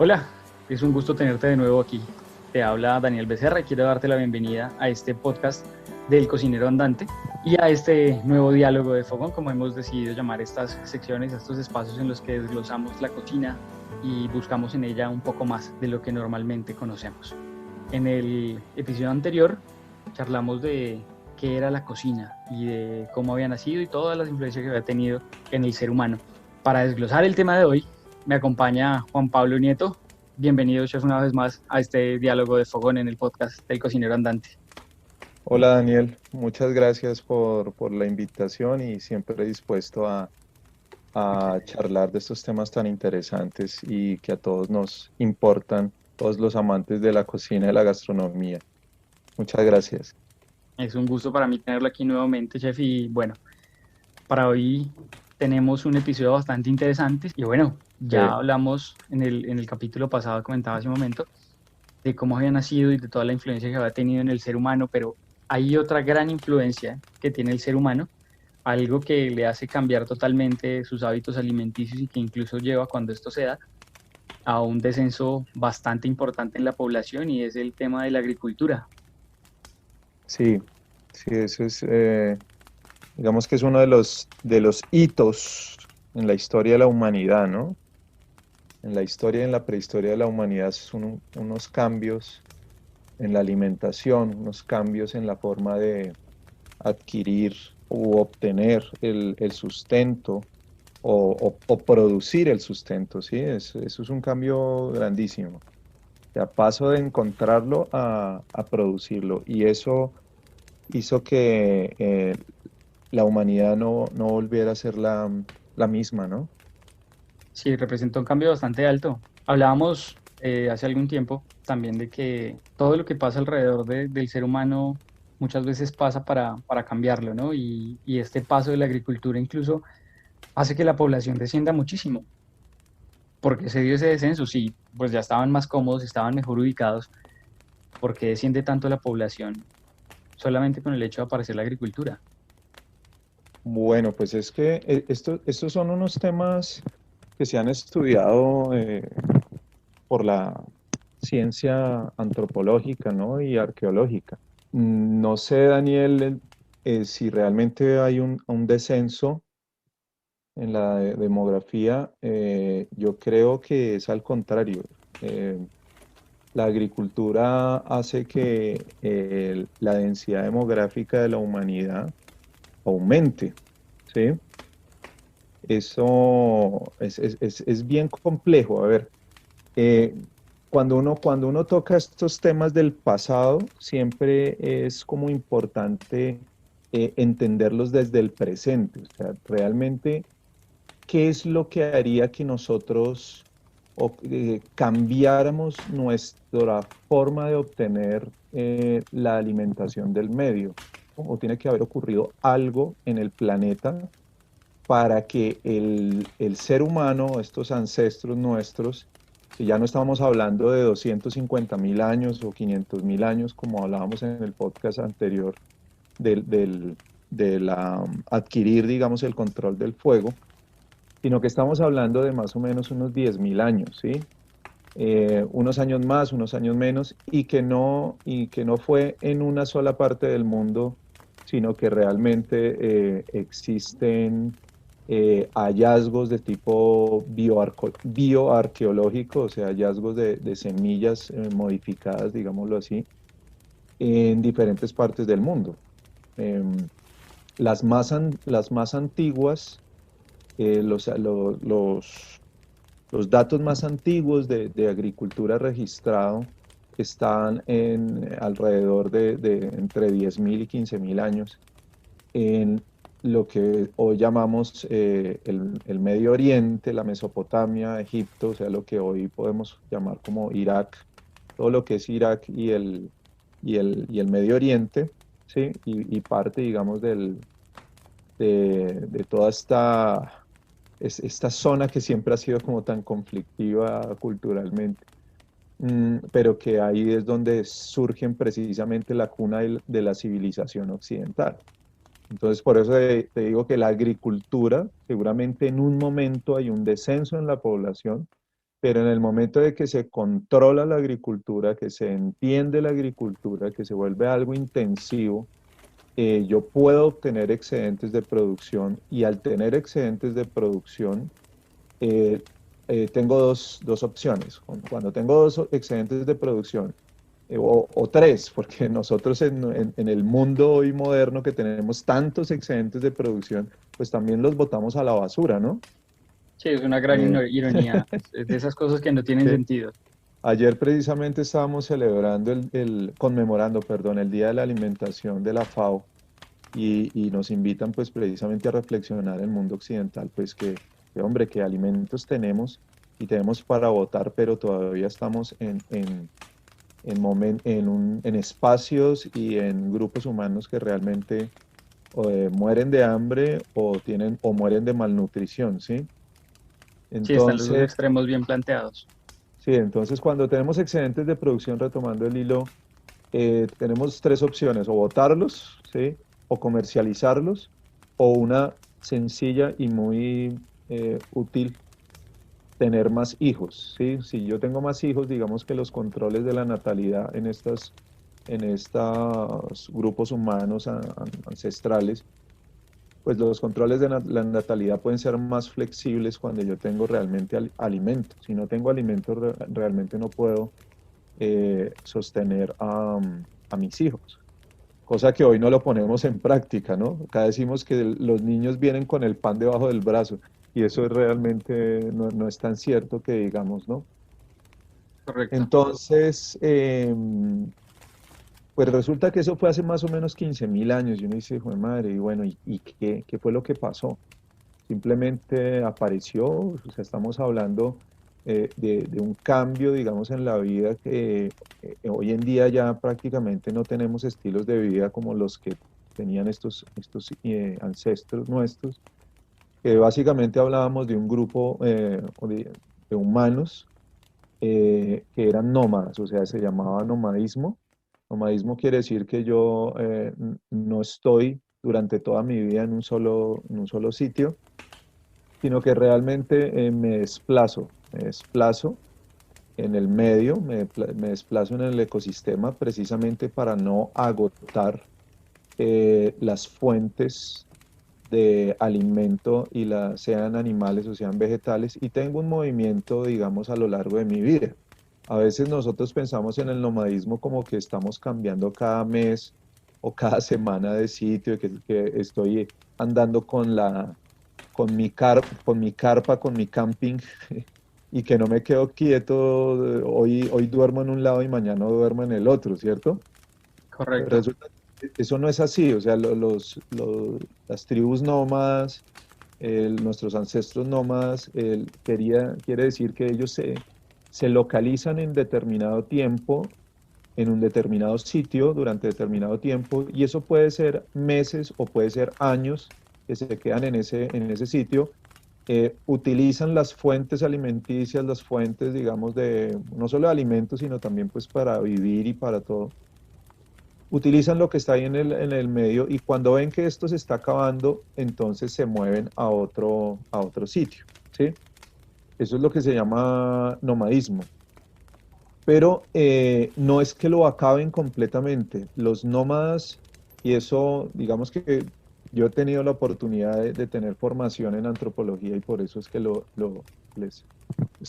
Hola, es un gusto tenerte de nuevo aquí. Te habla Daniel Becerra y quiero darte la bienvenida a este podcast del Cocinero Andante y a este nuevo diálogo de fogón, como hemos decidido llamar estas secciones, estos espacios en los que desglosamos la cocina y buscamos en ella un poco más de lo que normalmente conocemos. En el episodio anterior charlamos de qué era la cocina y de cómo había nacido y todas las influencias que había tenido en el ser humano. Para desglosar el tema de hoy, me acompaña Juan Pablo Nieto. Bienvenido, chef, una vez más a este diálogo de fogón en el podcast del Cocinero Andante. Hola Daniel, muchas gracias por la invitación y siempre dispuesto a charlar de estos temas tan interesantes y que a todos nos importan, todos los amantes de la cocina y la gastronomía. Muchas gracias. Es un gusto para mí tenerlo aquí nuevamente, chef. Y bueno, para hoy tenemos un episodio bastante interesante. Y bueno, ya Sí, hablamos en el capítulo pasado, comentaba hace un momento, de cómo había nacido y de toda la influencia que había tenido en el ser humano, pero hay otra gran influencia que tiene el ser humano, algo que le hace cambiar totalmente sus hábitos alimenticios y que incluso lleva, cuando esto se da, a un descenso bastante importante en la población, y es el tema de la agricultura. sí, sí, eso es, digamos que es uno de los hitos en la historia de la humanidad, ¿no? En la historia y en la prehistoria de la humanidad son unos cambios en la alimentación, unos cambios en la forma de adquirir u obtener el sustento o producir el sustento, ¿sí? Eso es un cambio grandísimo. O sea, paso de encontrarlo a producirlo. Y eso hizo que la humanidad no volviera a ser la misma, ¿no? Sí, representa un cambio bastante alto. Hablábamos hace algún tiempo también de que todo lo que pasa alrededor del ser humano muchas veces pasa para cambiarlo, ¿no? Y este paso de la agricultura incluso hace que la población descienda muchísimo. ¿Por qué se dio ese descenso? Sí, pues ya estaban más cómodos, estaban mejor ubicados. ¿Por qué desciende tanto la población solamente con el hecho de aparecer la agricultura? Bueno, pues es que estos son unos temas que se han estudiado por la ciencia antropológica, ¿no? Y arqueológica. No sé, Daniel, si realmente hay un descenso en la demografía. Yo creo que es al contrario. Eh, la agricultura hace que la densidad demográfica de la humanidad aumente, ¿sí? Eso es bien complejo. A ver, eh, cuando uno toca estos temas del pasado, siempre es como importante entenderlos desde el presente. O sea, realmente, ¿qué es lo que haría que nosotros cambiáramos nuestra forma de obtener la alimentación del medio? ¿O tiene que haber ocurrido algo en el planeta para que el ser humano, estos ancestros nuestros, que ya no estamos hablando de 250.000 años o 500.000 años, como hablábamos en el podcast anterior, del, del, de la, adquirir, digamos, el control del fuego, sino que estamos hablando de más o menos unos 10.000 años, ¿sí? Unos años más, unos años menos, y que no fue en una sola parte del mundo, sino que realmente existen hallazgos de tipo bioarqueológico, o sea, hallazgos de semillas modificadas, digámoslo así, en diferentes partes del mundo. Em, las más antiguas, los datos más antiguos de agricultura registrado están en alrededor de entre 10.000 y 15.000 años en lo que hoy llamamos el Medio Oriente, la Mesopotamia, Egipto, o sea, lo que hoy podemos llamar como Irak, todo lo que es Irak y el Medio Oriente, ¿sí? Y parte, digamos, de toda esta zona que siempre ha sido como tan conflictiva culturalmente. Pero que ahí es donde surgen precisamente la cuna de la civilización occidental. Entonces, por eso te digo que la agricultura, seguramente en un momento hay un descenso en la población, pero en el momento de que se controla la agricultura, que se entiende la agricultura, que se vuelve algo intensivo, yo puedo obtener excedentes de producción y al tener excedentes de producción, eh, tengo dos opciones. Cuando tengo dos excedentes de producción, o tres, porque nosotros en el mundo hoy moderno que tenemos tantos excedentes de producción, pues también los botamos a la basura, ¿no? Sí, es una gran Eh, ironía. Es de esas cosas que no tienen sí. sentido. Ayer precisamente estábamos celebrando conmemorando, perdón, el Día de la Alimentación de la FAO y nos invitan pues precisamente a reflexionar en el mundo occidental, pues hombre, que alimentos tenemos y tenemos para votar, pero todavía estamos en espacios y en grupos humanos que realmente mueren de hambre o mueren de malnutrición, ¿sí? Sí, están los dos Entonces, extremos bien planteados. sí, entonces cuando tenemos excedentes de producción, retomando el hilo, tenemos tres opciones, o botarlos, ¿sí? O comercializarlos, o una sencilla y muy útil, tener más hijos, ¿sí? Si yo tengo más hijos, digamos que los controles de la natalidad en estos grupos humanos ancestrales, pues los controles de la natalidad pueden ser más flexibles cuando yo tengo realmente alimento. Si no tengo alimento, realmente no puedo sostener a mis hijos. Cosa que hoy no lo ponemos en práctica, ¿no? Acá decimos que los niños vienen con el pan debajo del brazo y eso realmente no es tan cierto que digamos, ¿no? Correcto. Entonces, pues resulta que eso fue hace más o menos 15.000 años y uno dice, hijo de madre, y bueno, ¿y qué fue lo que pasó? Simplemente apareció, o sea, estamos hablando de un cambio, digamos, en la vida que hoy en día ya prácticamente no tenemos estilos de vida como los que tenían estos ancestros nuestros, que básicamente hablábamos de un grupo de humanos que eran nómadas, o sea, se llamaba nomadismo. Nomadismo quiere decir que yo no estoy durante toda mi vida en un solo sitio, sino que realmente me desplazo en el medio, me desplazo en el ecosistema precisamente para no agotar las fuentes de alimento sean animales o sean vegetales, y tengo un movimiento, digamos, a lo largo de mi vida. A veces nosotros pensamos en el nomadismo como que estamos cambiando cada mes o cada semana de sitio, que estoy andando con mi carpa, con mi camping, y que no me quedo quieto, hoy duermo en un lado y mañana duermo en el otro, ¿cierto? Correcto. Resulta que eso no es así, o sea, las tribus nómadas, nuestros ancestros nómadas, quiere decir que ellos se localizan en determinado tiempo, en un determinado sitio, durante determinado tiempo, y eso puede ser meses o puede ser años que se quedan en ese sitio. Utilizan las fuentes alimenticias, las fuentes, digamos, no solo de alimentos, sino también pues para vivir y para todo, utilizan lo que está ahí en el medio, y cuando ven que esto se está acabando, entonces se mueven a otro sitio, ¿sí? Eso es lo que se llama nomadismo. Pero no es que lo acaben completamente. Los nómadas, y eso, digamos que yo he tenido la oportunidad de tener formación en antropología y por eso es que les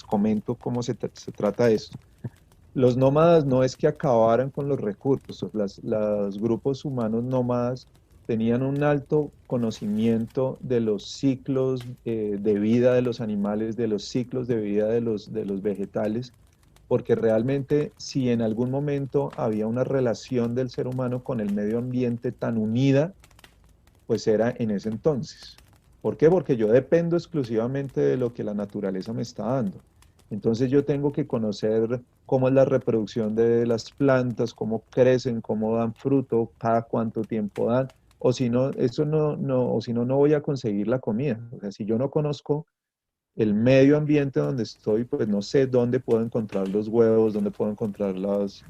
comento cómo se trata esto. Los nómadas no es que acabaran con los recursos, los grupos humanos nómadas tenían un alto conocimiento de los ciclos de vida de los animales, de los ciclos de vida de los vegetales, porque realmente si en algún momento había una relación del ser humano con el medio ambiente tan unida, pues era en ese entonces. ¿Por qué? Porque yo dependo exclusivamente de lo que la naturaleza me está dando. Entonces yo tengo que conocer cómo es la reproducción de las plantas, cómo crecen, cómo dan fruto, cada cuánto tiempo dan, o si no, eso o si no, no voy a conseguir la comida. O sea, si yo no conozco el medio ambiente donde estoy, pues no sé dónde puedo encontrar los huevos, dónde puedo encontrar los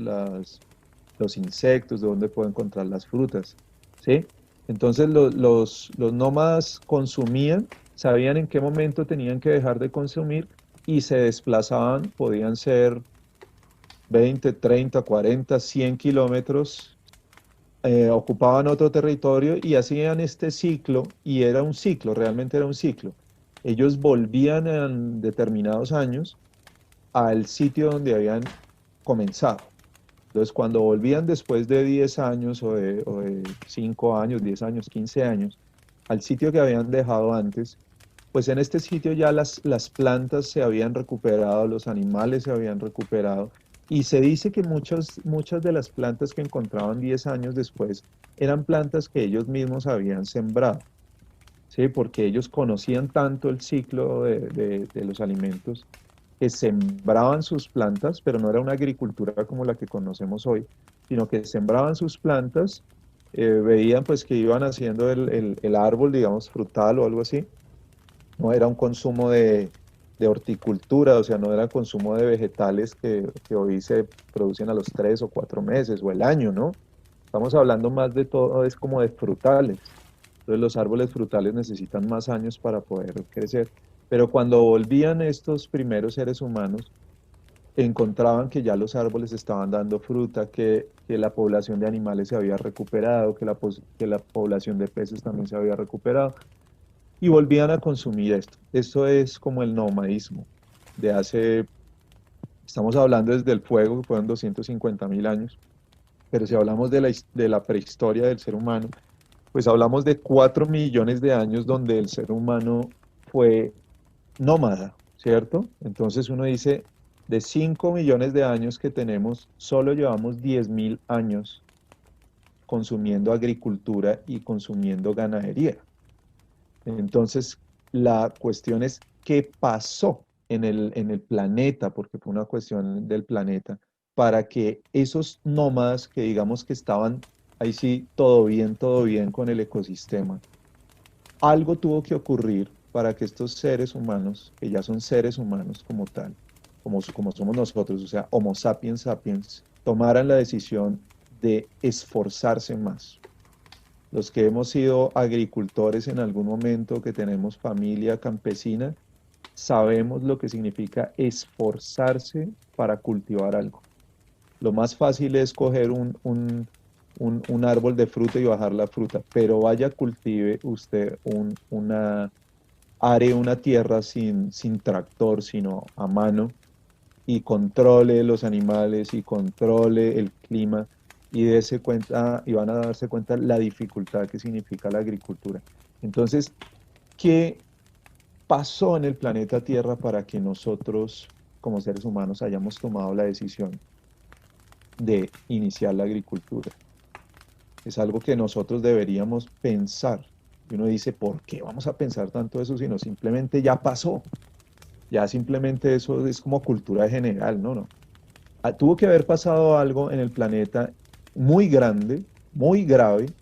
insectos, dónde puedo encontrar las frutas, ¿sí? Entonces los nómadas consumían, sabían en qué momento tenían que dejar de consumir, y se desplazaban, podían ser 20, 30, 40, 100 kilómetros, ocupaban otro territorio y hacían este ciclo, y era un ciclo, realmente era un ciclo. Ellos volvían en determinados años al sitio donde habían comenzado. Entonces, cuando volvían después de 10 años o de 5 años, 10 años, 15 años, al sitio que habían dejado antes, pues en este sitio ya las plantas se habían recuperado, los animales se habían recuperado, y se dice que muchas de las plantas que encontraban 10 años después eran plantas que ellos mismos habían sembrado, ¿sí? Porque ellos conocían tanto el ciclo de los alimentos que sembraban sus plantas, pero no era una agricultura como la que conocemos hoy, sino que sembraban sus plantas, veían pues que iban haciendo el árbol, digamos, frutal o algo así. No era un consumo de horticultura, o sea, no era consumo de vegetales que hoy se producen a los 3 o 4 meses o el año, ¿no? Estamos hablando más de todo, es como de frutales. Entonces los árboles frutales necesitan más años para poder crecer. Pero cuando volvían estos primeros seres humanos, encontraban que ya los árboles estaban dando fruta, que la población de animales se había recuperado, que la población de peces también se había recuperado, y volvían a consumir esto. Esto es como el nomadismo de hace, estamos hablando desde el fuego, que fueron 250.000 años, pero si hablamos de la prehistoria del ser humano, pues hablamos de 4 millones de años donde el ser humano fue nómada, ¿cierto? Entonces uno dice, de 5 millones de años que tenemos, solo llevamos 10.000 años consumiendo agricultura y consumiendo ganadería. Entonces, la cuestión es qué pasó en el planeta, porque fue una cuestión del planeta, para que esos nómadas que digamos que estaban ahí sí, todo bien con el ecosistema, algo tuvo que ocurrir para que estos seres humanos, que ya son seres humanos como tal, como somos nosotros, o sea, Homo sapiens sapiens, tomaran la decisión de esforzarse más. Los que hemos sido agricultores en algún momento, que tenemos familia campesina, sabemos lo que significa esforzarse para cultivar algo. Lo más fácil es coger un árbol de fruta y bajar la fruta, pero vaya, cultive usted are una tierra sin tractor, sino a mano, y controle los animales y controle el clima, y dése cuenta, y van a darse cuenta la dificultad que significa la agricultura. Entonces, ¿qué pasó en el planeta Tierra para que nosotros, como seres humanos, hayamos tomado la decisión de iniciar la agricultura? Es algo que nosotros deberíamos pensar. Y uno dice, ¿por qué vamos a pensar tanto eso? Sino simplemente ya pasó. Ya simplemente eso es como cultura general, ¿no? No. Tuvo que haber pasado algo en el planeta muy grande, muy grave,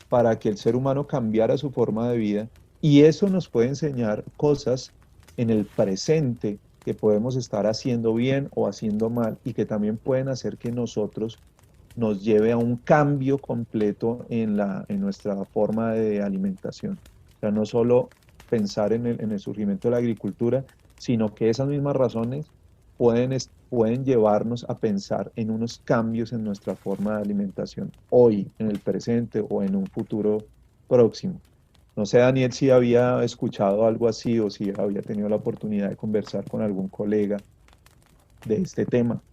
para que el ser humano cambiara su forma de vida, y eso nos puede enseñar cosas en el presente que podemos estar haciendo bien o haciendo mal, y que también pueden hacer que nosotros nos lleve a un cambio completo en nuestra forma de alimentación. O sea, no solo pensar en el surgimiento de la agricultura, sino que esas mismas razones pueden llevarnos a pensar en unos cambios en nuestra forma de alimentación hoy, en el presente o en un futuro próximo. No sé, Daniel, si había escuchado algo así o si había tenido la oportunidad de conversar con algún colega de este tema,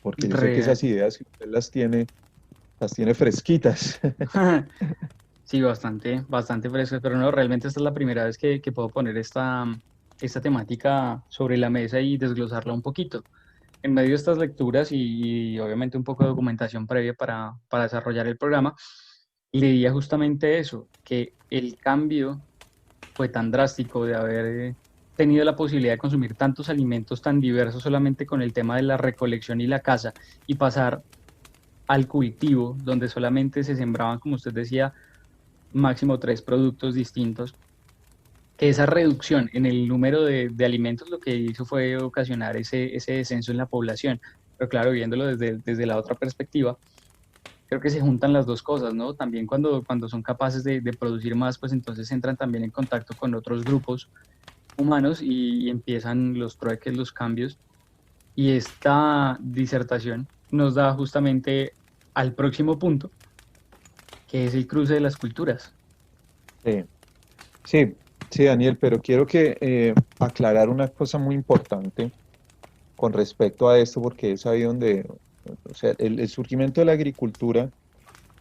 porque yo sé que Re- esas ideas usted las tiene fresquitas. Sí, bastante, bastante fresco, pero no, realmente esta es la primera vez que puedo poner esta temática sobre la mesa y desglosarla un poquito. En medio de estas lecturas y obviamente un poco de documentación previa para desarrollar el programa, leía justamente eso, que el cambio fue tan drástico de haber tenido la posibilidad de consumir tantos alimentos tan diversos solamente con el tema de la recolección y la caza, y pasar al cultivo, donde solamente se sembraban, como usted decía, máximo tres productos distintos, que esa reducción en el número de alimentos lo que hizo fue ocasionar ese descenso en la población. Pero claro, viéndolo desde la otra perspectiva, creo que se juntan las dos cosas, ¿no? También cuando son capaces de producir más, pues entonces entran también en contacto con otros grupos humanos y empiezan los trueques, los cambios. Y esta disertación nos da justamente al próximo punto, que es el cruce de las culturas. Sí, sí, sí, Daniel, pero quiero que aclarar una cosa muy importante con respecto a esto, porque es ahí donde, o sea, el surgimiento de la agricultura,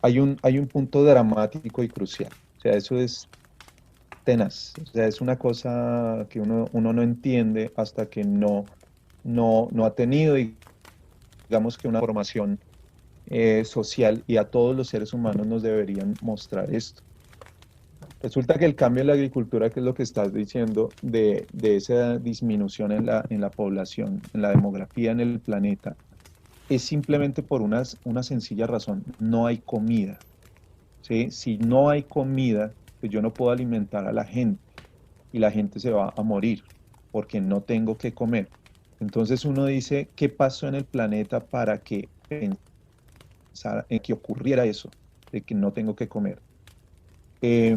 hay un punto dramático y crucial. O sea, eso es tenaz. O sea, es una cosa que uno no entiende hasta que no ha tenido, digamos que una formación social, y a todos los seres humanos nos deberían mostrar esto. Resulta que el cambio en la agricultura, que es lo que estás diciendo, de esa disminución en la población, en la demografía en el planeta, es simplemente por una sencilla razón: no hay comida, ¿sí? Si no hay comida, pues yo no puedo alimentar a la gente y la gente se va a morir porque no tengo que comer. Entonces uno dice, ¿qué pasó en el planeta para que pensara en que ocurriera eso, de que no tengo que comer? Eh,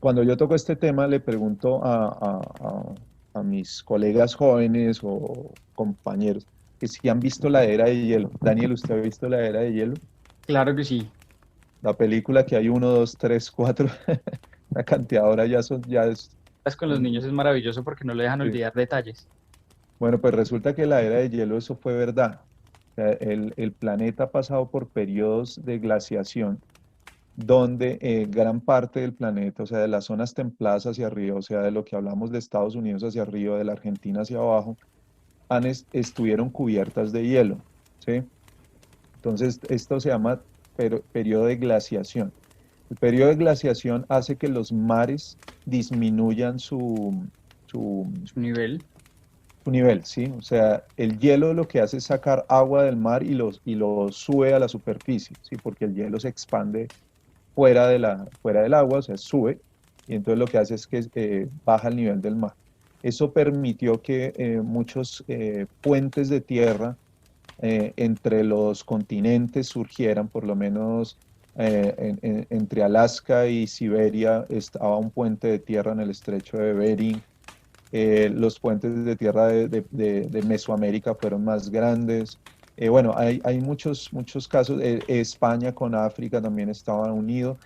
Cuando yo toco este tema, le pregunto a mis colegas jóvenes o compañeros que si han visto la era de hielo. Daniel, ¿usted ha visto la era de hielo? Claro que sí. La película que hay uno, dos, tres, cuatro, la cantidad ahora ya son, ya es, Con los son- niños es maravilloso porque no le dejan sí. olvidar detalles. Bueno, pues resulta que la era de hielo, eso fue verdad. O sea, el planeta ha pasado por periodos de glaciación donde gran parte del planeta, o sea, de las zonas templadas hacia arriba, o sea, de lo que hablamos de Estados Unidos hacia arriba, de la Argentina hacia abajo, estuvieron cubiertas de hielo, ¿sí? Entonces, esto se llama periodo de glaciación. El periodo de glaciación hace que los mares disminuyan su, Su nivel. su nivel, ¿sí? O sea, el hielo lo que hace es sacar agua del mar y lo sube a la superficie, ¿sí? Porque el hielo se expande fuera del agua, o sea, sube, y entonces lo que hace es que baja el nivel del mar. Eso permitió que muchos puentes de tierra entre los continentes surgieran, por lo menos entre Alaska y Siberia estaba un puente de tierra en el estrecho de Bering. Los puentes de tierra de Mesoamérica fueron más grandes. Bueno, hay muchos casos. España con África también estaban unidos.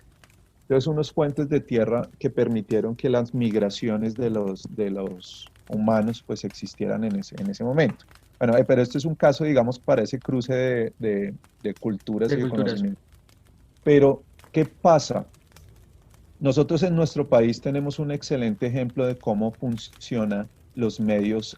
Entonces, unos puentes de tierra que permitieron que las migraciones de los humanos pues existieran en ese momento. Bueno, pero este es un caso, digamos, para ese cruce de culturas De y de culturas. conocimiento. Pero, ¿qué pasa? Nosotros en nuestro país tenemos un excelente ejemplo de cómo funcionan los medios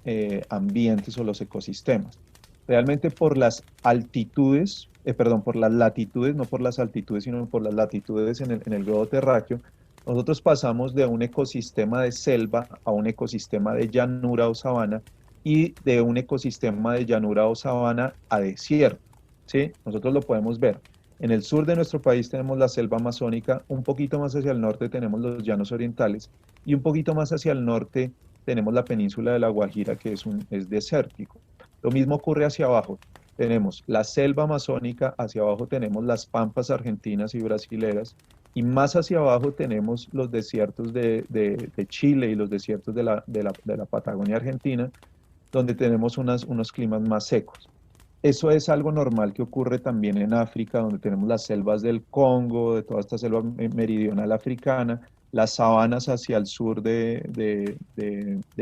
ambientes o los ecosistemas. Realmente por las altitudes, perdón, por las latitudes, no por las altitudes, sino por las latitudes en el globo terráqueo, nosotros pasamos de un ecosistema de selva a un ecosistema de llanura o sabana, y de un ecosistema de llanura o sabana a desierto, ¿sí? Nosotros lo podemos ver. En el sur de nuestro país tenemos la selva amazónica, un poquito más hacia el norte tenemos los llanos orientales, y un poquito más hacia el norte tenemos la península de La Guajira, que es desértico. Lo mismo ocurre hacia abajo. Tenemos la selva amazónica, hacia abajo tenemos las pampas argentinas y brasileras, y más hacia abajo tenemos los desiertos de Chile y los desiertos de la Patagonia Argentina, donde tenemos unos climas más secos. Eso es algo normal que ocurre también en África, donde tenemos las selvas del Congo, de toda esta selva meridional africana, las sabanas hacia el sur de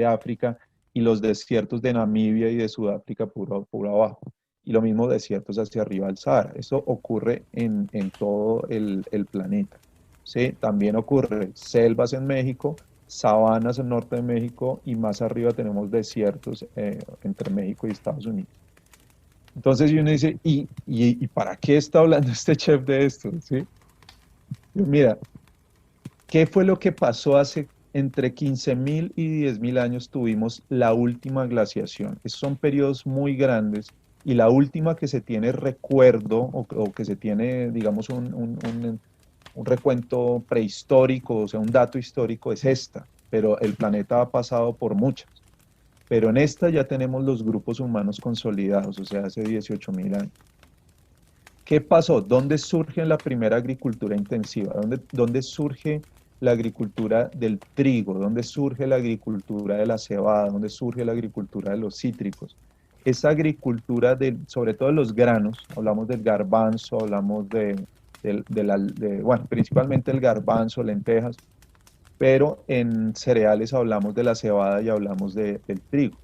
África, y los desiertos de Namibia y de Sudáfrica puro abajo. Y lo mismo desiertos hacia arriba del Sahara. Eso ocurre en todo el planeta, ¿sí? También ocurre selvas en México, sabanas en norte de México, y más arriba tenemos desiertos entre México y Estados Unidos. Entonces uno dice, ¿y para qué está hablando este chef de esto? ¿Sí? Mira, ¿qué fue lo que pasó hace entre 15.000 y 10.000 años? Tuvimos la última glaciación. Esos son periodos muy grandes, y la última que se tiene recuerdo o que se tiene, digamos, un recuento prehistórico, o sea, un dato histórico, es esta, pero el planeta ha pasado por muchas. Pero en esta ya tenemos los grupos humanos consolidados, o sea, hace 18.000 años. ¿Qué pasó? ¿Dónde surge la primera agricultura intensiva? ¿Dónde surge la agricultura del trigo, dónde surge la agricultura de la cebada, dónde surge la agricultura de los cítricos. Esa agricultura, sobre todo de los granos, hablamos del garbanzo, hablamos bueno, principalmente el garbanzo, lentejas, pero en cereales hablamos de la cebada y hablamos del trigo.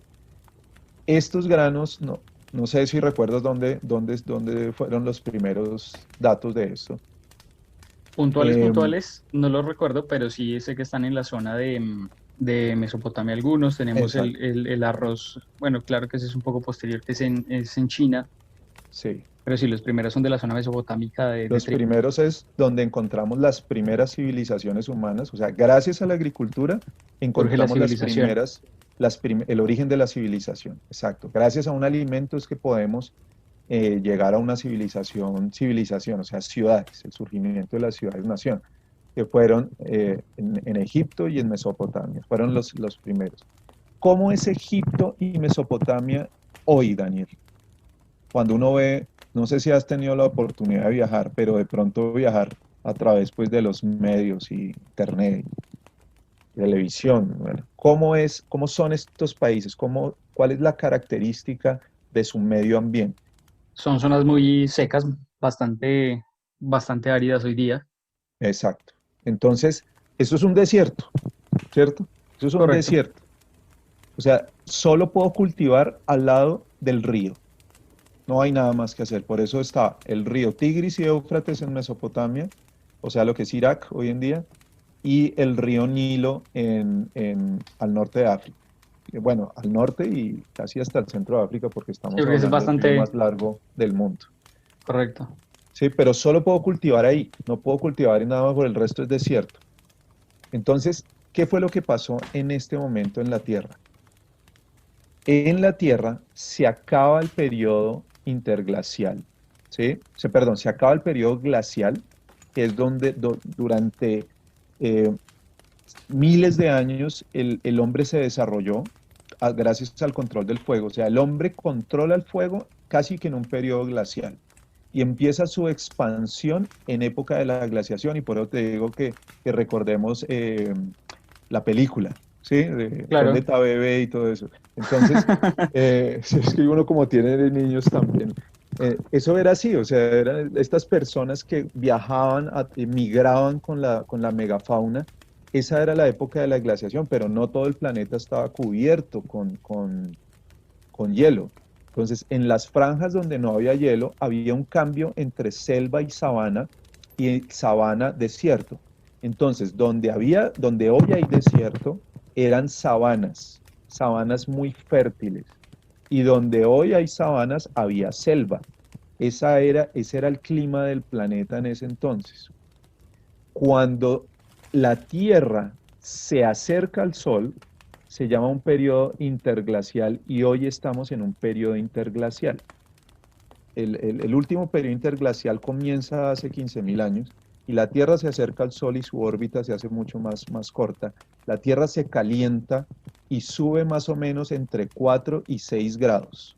Estos granos, no sé si recuerdas dónde fueron los primeros datos de esto. Puntuales, puntuales, no los recuerdo, pero sí sé que están en la zona de Mesopotamia algunos. Tenemos Exacto. el arroz, bueno, claro que ese es un poco posterior, que es en China, Sí. pero sí, los primeros son de la zona mesopotámica de Los trigo. primeros es donde encontramos las primeras civilizaciones humanas, o sea, gracias a la agricultura Surge la encontramos civilización. el origen de la civilización, exacto. Gracias a un alimento es que podemos llegar a una civilización, o sea, ciudades, el surgimiento de las ciudades-nación, que fueron en Egipto y en Mesopotamia, fueron los primeros. ¿Cómo es Egipto y Mesopotamia hoy, Daniel? Cuando uno ve, no sé si has tenido la oportunidad de viajar, pero de pronto viajar a través pues, de los medios y internet, televisión, bueno, cómo son estos países? ¿Cuál es la característica de su medio ambiente? Son zonas muy secas, bastante áridas hoy día. Exacto. Entonces, eso es un desierto, ¿cierto? Eso es un Correcto. desierto. O sea, solo puedo cultivar al lado del río. No hay nada más que hacer. Por eso está el río Tigris y Éufrates en Mesopotamia, o sea, lo que es Irak hoy en día, y el río Nilo al norte de África. Bueno, al norte y casi hasta el centro de África, porque Sí, estamos porque ese es hablando del río bastante más largo del mundo. correcto. Sí, pero solo puedo cultivar ahí, no puedo cultivar en nada más por el resto es desierto. Entonces, ¿qué fue lo que pasó en este momento en la Tierra? En la Tierra se acaba el periodo interglacial, ¿sí? Perdón, se acaba el periodo glacial, que es donde durante eh, miles de años el hombre se desarrolló gracias al control del fuego. O sea, el hombre controla el fuego casi que en un periodo glacial y empieza su expansión en época de la glaciación y por eso te digo que recordemos la película, ¿sí? De ¿Dónde Claro. está bebé y todo eso? Entonces, si es que uno como tiene de niños también, eso era así, o sea, eran estas personas que viajaban, migraban con la megafauna. Esa era la época de la glaciación, pero no todo el planeta estaba cubierto con hielo. Entonces, en las franjas donde no había hielo, había un cambio entre selva y sabana desierto. Entonces, donde hoy hay desierto, eran sabanas muy fértiles. Y donde hoy hay sabanas, había selva. Ese era el clima del planeta en ese entonces. Cuando la Tierra se acerca al Sol, se llama un periodo interglacial y hoy estamos en un periodo interglacial. El último periodo interglacial comienza hace 15.000 años y la Tierra se acerca al Sol y su órbita se hace mucho más corta. La Tierra se calienta y sube más o menos entre 4 y 6 grados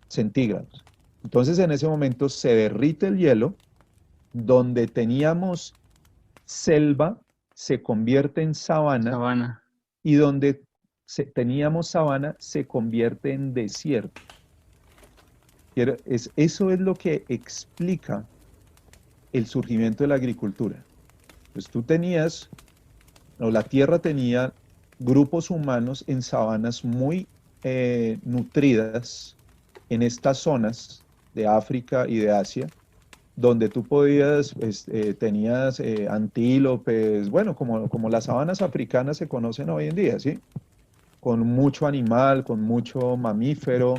centígrados. Entonces en ese momento se derrite el hielo, donde teníamos selva se convierte en sabana Sabana. y donde teníamos sabana se convierte en desierto. Eso es lo que explica el surgimiento de la agricultura. Pues la tierra tenía grupos humanos en sabanas muy nutridas en estas zonas de África y de Asia, donde tú tenías antílopes, bueno, como las sabanas africanas se conocen hoy en día, ¿sí? Con mucho animal, con mucho mamífero,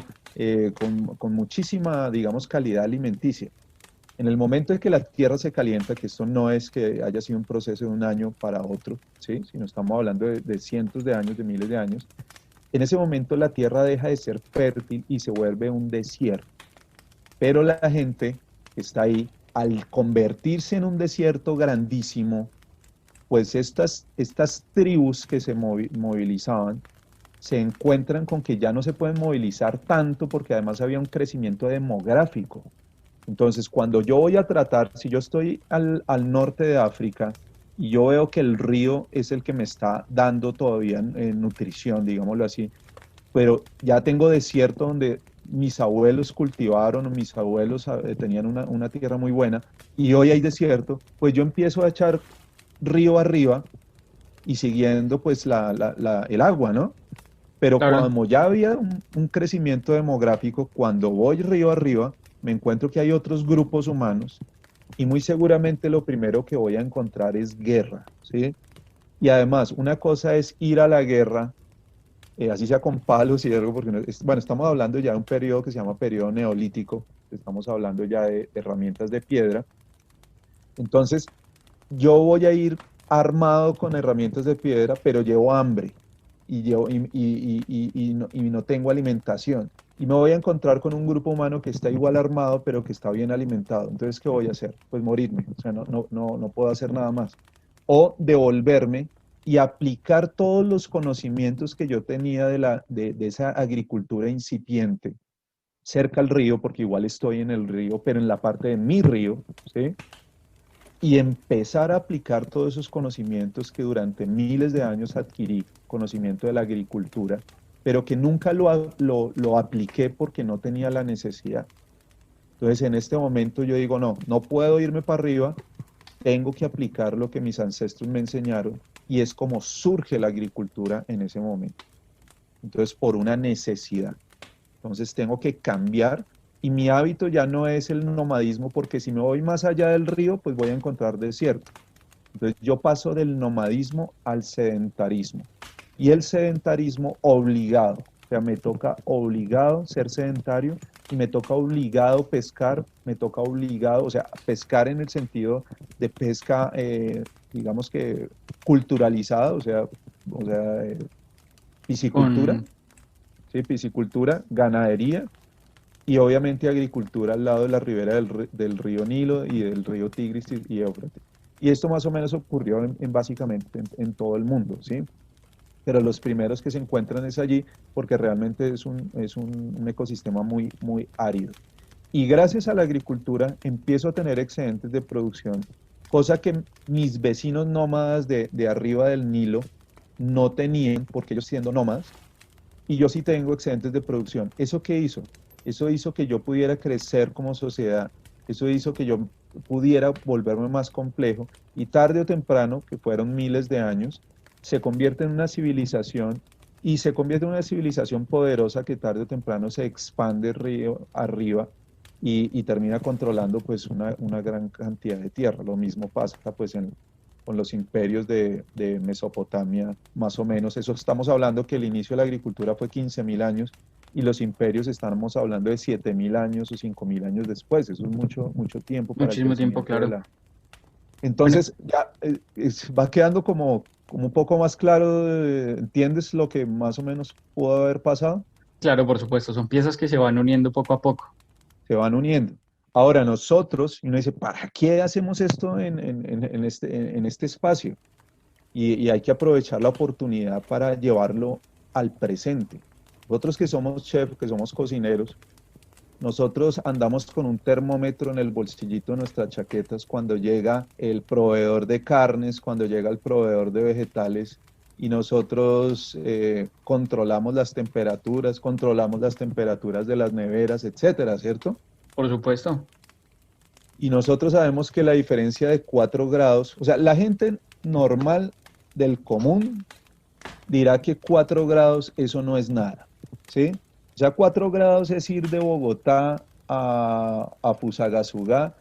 con muchísima, digamos, calidad alimenticia. En el momento en que la tierra se calienta, que esto no es que haya sido un proceso de un año para otro, ¿sí? Sino estamos hablando de cientos de años, de miles de años, en ese momento la tierra deja de ser fértil y se vuelve un desierto. Pero la gente que está ahí, al convertirse en un desierto grandísimo, pues estas tribus que se movilizaban se encuentran con que ya no se pueden movilizar tanto porque además había un crecimiento demográfico. Entonces, cuando yo voy a tratar, si yo estoy al norte de África y yo veo que el río es el que me está dando todavía nutrición, digámoslo así, pero ya tengo desierto donde mis abuelos cultivaron, o mis abuelos tenían una tierra muy buena, y hoy hay desierto, pues yo empiezo a echar río arriba y siguiendo pues el agua, ¿no? Pero Claro. como ya había un crecimiento demográfico, cuando voy río arriba, me encuentro que hay otros grupos humanos y muy seguramente lo primero que voy a encontrar es guerra, ¿sí? Y además, una cosa es ir a la guerra, así sea con palos y algo, porque bueno, estamos hablando ya de un periodo que se llama periodo neolítico, estamos hablando ya de herramientas de piedra. Entonces, yo voy a ir armado con herramientas de piedra, pero llevo hambre y no tengo alimentación. Y me voy a encontrar con un grupo humano que está igual armado, pero que está bien alimentado. Entonces, ¿qué voy a hacer? Pues morirme. O sea, no puedo hacer nada más. O devolverme y aplicar todos los conocimientos que yo tenía de esa agricultura incipiente cerca al río, porque igual estoy en el río, pero en la parte de mi río, ¿sí? Y empezar a aplicar todos esos conocimientos que durante miles de años adquirí, conocimiento de la agricultura, pero que nunca lo apliqué porque no tenía la necesidad. Entonces, en este momento yo digo, no puedo irme para arriba, tengo que aplicar lo que mis ancestros me enseñaron y es como surge la agricultura en ese momento. Entonces, por una necesidad. Entonces tengo que cambiar y mi hábito ya no es el nomadismo porque si me voy más allá del río, pues voy a encontrar desierto. Entonces yo paso del nomadismo al sedentarismo y el sedentarismo obligado. O sea, me toca obligado ser sedentario y me toca obligado pescar, me toca obligado, o sea, pescar en el sentido de pesca, digamos que culturalizada, o sea, piscicultura, Con, ¿sí? Piscicultura, ganadería y obviamente agricultura al lado de la ribera del río Nilo y del río Tigris y Éufrates. Y esto más o menos ocurrió básicamente en todo el mundo, ¿sí? Pero los primeros que se encuentran es allí porque realmente es un ecosistema muy, muy árido. Y gracias a la agricultura empiezo a tener excedentes de producción, cosa que mis vecinos nómadas de arriba del Nilo no tenían, porque ellos siendo nómadas, y yo sí tengo excedentes de producción. ¿Eso qué hizo? Eso hizo que yo pudiera crecer como sociedad, eso hizo que yo pudiera volverme más complejo y tarde o temprano, que fueron miles de años, se convierte en una civilización y se convierte en una civilización poderosa que tarde o temprano se expande río arriba y termina controlando pues una gran cantidad de tierra. Lo mismo pasa pues con los imperios de Mesopotamia, más o menos. Eso estamos hablando que el inicio de la agricultura fue 15.000 años y los imperios estamos hablando de 7.000 años o 5.000 años después. Eso es mucho, mucho tiempo para el muchísimo tiempo, crecimiento de claro. la... Bueno, Entonces, ya va quedando como un poco más claro, ¿entiendes lo que más o menos pudo haber pasado? claro, por supuesto, son piezas que se van uniendo poco a poco. Se van uniendo. Ahora nosotros, y uno dice, ¿para qué hacemos esto en este espacio? Y hay que aprovechar la oportunidad para llevarlo al presente. Nosotros que somos chefs, que somos cocineros, nosotros andamos con un termómetro en el bolsillito de nuestras chaquetas cuando llega el proveedor de carnes, cuando llega el proveedor de vegetales y nosotros controlamos las temperaturas de las neveras, etcétera, ¿cierto? Por supuesto. Y nosotros sabemos que la diferencia de 4 grados, o sea, la gente normal del común dirá que 4 grados eso no es nada, ¿sí? O sea, 4 grados es ir de Bogotá a Fusagasugá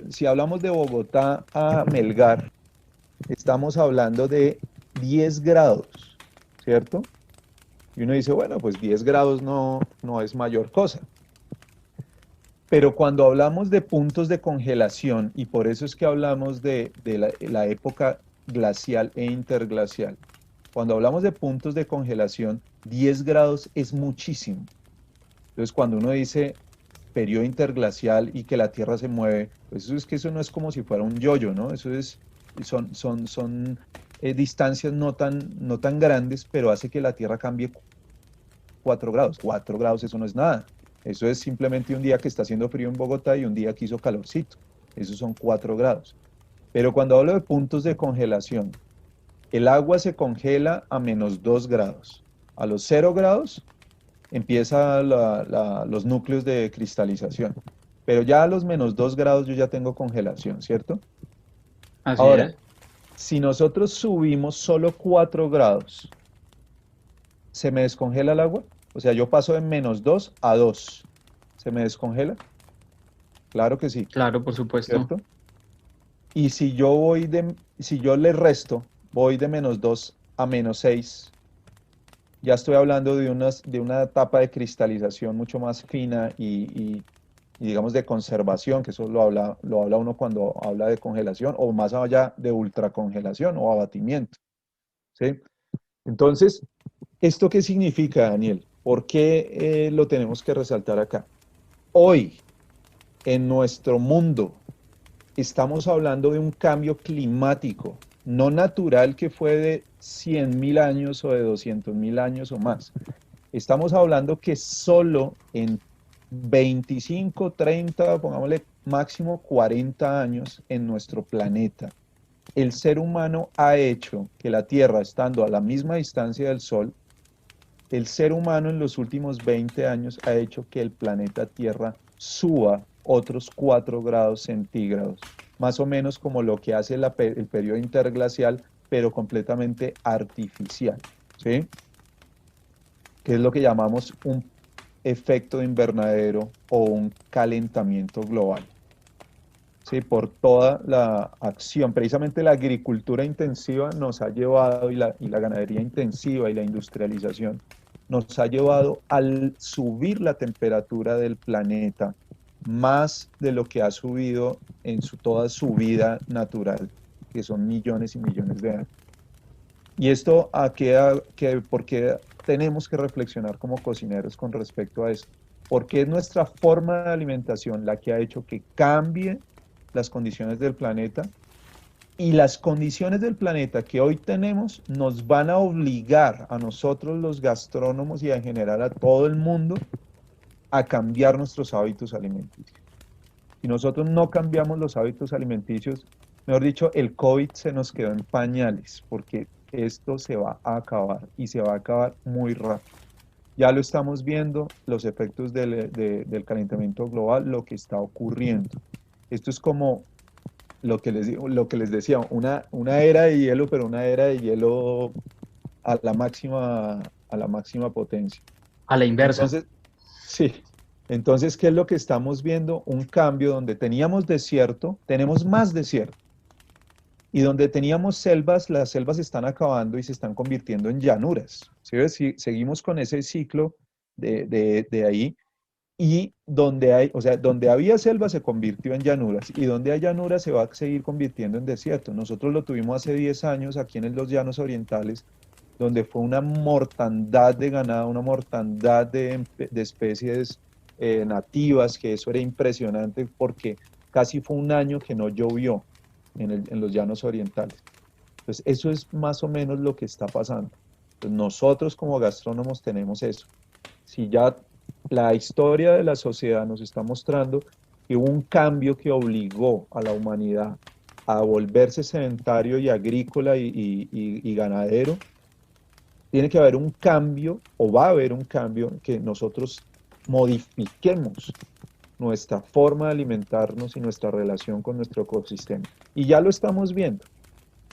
si hablamos de Bogotá a Melgar, estamos hablando de 10 grados, ¿cierto? Y uno dice, bueno, pues 10 grados no es mayor cosa. Pero cuando hablamos de puntos de congelación, y por eso es que hablamos de la época glacial e interglacial, cuando hablamos de puntos de congelación, 10 grados es muchísimo. Entonces, cuando uno dice periodo interglacial y que la Tierra se mueve, pues eso es que eso no es como si fuera un yoyo, ¿no? Son distancias no tan grandes, pero hace que la Tierra cambie 4 grados. 4 grados, eso no es nada. Eso es simplemente un día que está haciendo frío en Bogotá y un día que hizo calorcito. Esos son 4 grados. Pero cuando hablo de puntos de congelación, el agua se congela a -2 grados. A los 0 grados empiezan los núcleos de cristalización. Pero ya a los -2 grados yo ya tengo congelación, ¿cierto? Así Ahora, es. si nosotros subimos solo 4 grados, ¿se me descongela el agua? O sea, yo paso de -2 a 2. ¿Se me descongela? Claro que sí, Claro, por supuesto. ¿cierto? Y si yo le resto, voy de -2 a -6, ya estoy hablando de una etapa de cristalización mucho más fina y digamos de conservación, que eso lo habla uno cuando habla de congelación, o más allá de ultracongelación o abatimiento, ¿sí? Entonces, ¿esto qué significa, Daniel? ¿Por qué lo tenemos que resaltar acá? Hoy, en nuestro mundo, estamos hablando de un cambio climático, no natural que fue de 100.000 años o de 200.000 años o más. Estamos hablando que solo en 25, 30, pongámosle máximo 40 años en nuestro planeta, el ser humano ha hecho que la Tierra, estando a la misma distancia del Sol, el ser humano en los últimos 20 años ha hecho que el planeta Tierra suba otros 4 grados centígrados, más o menos como lo que hace el periodo interglacial, pero completamente artificial, ¿sí? Que es lo que llamamos un efecto de invernadero o un calentamiento global. Sí, por toda la acción. Precisamente la agricultura intensiva nos ha llevado, y la ganadería intensiva y la industrialización, nos ha llevado al subir la temperatura del planeta más de lo que ha subido en toda su vida natural, que son millones y millones de años. Y esto ¿por qué tenemos que reflexionar como cocineros con respecto a eso? Porque es nuestra forma de alimentación la que ha hecho que cambie las condiciones del planeta, y las condiciones del planeta que hoy tenemos nos van a obligar a nosotros los gastrónomos y en general a todo el mundo a cambiar nuestros hábitos alimenticios. Si nosotros no cambiamos los hábitos alimenticios, mejor dicho, el COVID se nos quedó en pañales, porque esto se va a acabar y se va a acabar muy rápido. Ya lo estamos viendo, los efectos del calentamiento global, lo que está ocurriendo. Esto es como lo que les decía, una era de hielo, pero una era de hielo a la máxima potencia. A la inversa. Entonces, sí, entonces, ¿qué es lo que estamos viendo? Un cambio donde teníamos desierto, tenemos más desierto. Y donde teníamos selvas, las selvas se están acabando y se están convirtiendo en llanuras. ¿Sí ves? Si seguimos con ese ciclo de ahí, y donde hay, o sea, donde había selva se convirtió en llanuras, y donde hay llanuras se va a seguir convirtiendo en desierto. Nosotros lo tuvimos hace 10 años aquí en los llanos orientales, donde fue una mortandad de ganado, una mortandad de especies nativas, que eso era impresionante porque casi fue un año que no llovió en los llanos orientales. Entonces, eso es más o menos lo que está pasando. Entonces, nosotros como gastrónomos tenemos eso. Si ya la historia de la sociedad nos está mostrando que hubo un cambio que obligó a la humanidad a volverse sedentario y agrícola y ganadero, tiene que haber un cambio, o va a haber un cambio, que nosotros modifiquemos nuestra forma de alimentarnos y nuestra relación con nuestro ecosistema. Y ya lo estamos viendo.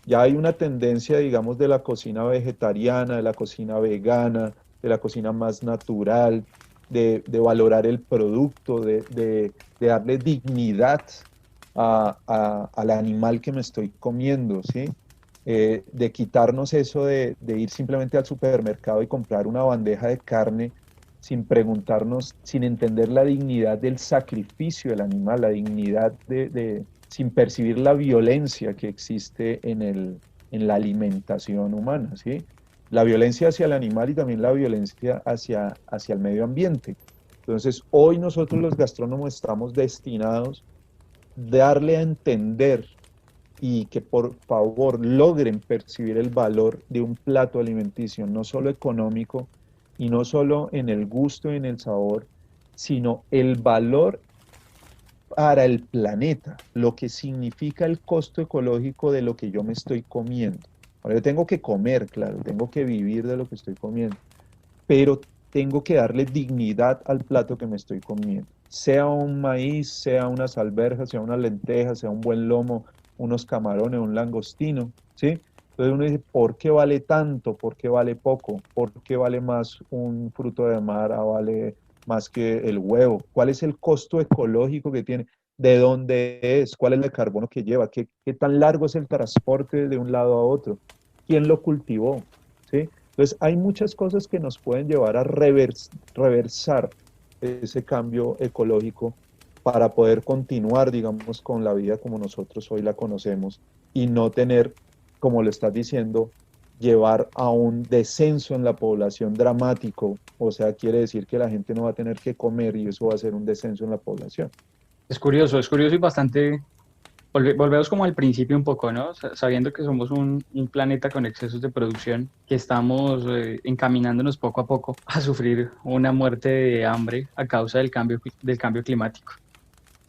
Ya hay una tendencia, digamos, de la cocina vegetariana, de la cocina vegana, de la cocina más natural, de valorar el producto, de darle dignidad al animal que me estoy comiendo, ¿sí? De quitarnos eso de ir simplemente al supermercado y comprar una bandeja de carne sin preguntarnos, sin entender la dignidad del sacrificio del animal, la dignidad sin percibir la violencia que existe en la alimentación humana, ¿sí? La violencia hacia el animal y también la violencia hacia el medio ambiente. Entonces, hoy nosotros los gastrónomos estamos destinados a darle a entender y que por favor logren percibir el valor de un plato alimenticio, no solo económico y no solo en el gusto y en el sabor, sino el valor para el planeta, lo que significa el costo ecológico de lo que yo me estoy comiendo. Ahora, yo tengo que comer, claro, tengo que vivir de lo que estoy comiendo, pero tengo que darle dignidad al plato que me estoy comiendo. Sea un maíz, sea unas alberjas, sea una lenteja, sea un buen lomo, unos camarones, un langostino, ¿sí? Entonces uno dice, ¿por qué vale tanto? ¿Por qué vale poco? ¿Por qué vale más un fruto de mar vale más que el huevo? ¿Cuál es el costo ecológico que tiene? ¿De dónde es? ¿Cuál es el carbono que lleva? ¿Qué tan largo es el transporte de un lado a otro? ¿Quién lo cultivó? ¿Sí? Entonces, hay muchas cosas que nos pueden llevar a reversar ese cambio ecológico para poder continuar, digamos, con la vida como nosotros hoy la conocemos y no tener, como lo estás diciendo, llevar a un descenso en la población dramático. O sea, quiere decir que la gente no va a tener que comer y eso va a ser un descenso en la población. Es curioso y bastante. Volvemos como al principio un poco, ¿no? Sabiendo que somos un planeta con excesos de producción, que estamos encaminándonos poco a poco a sufrir una muerte de hambre a causa del cambio climático.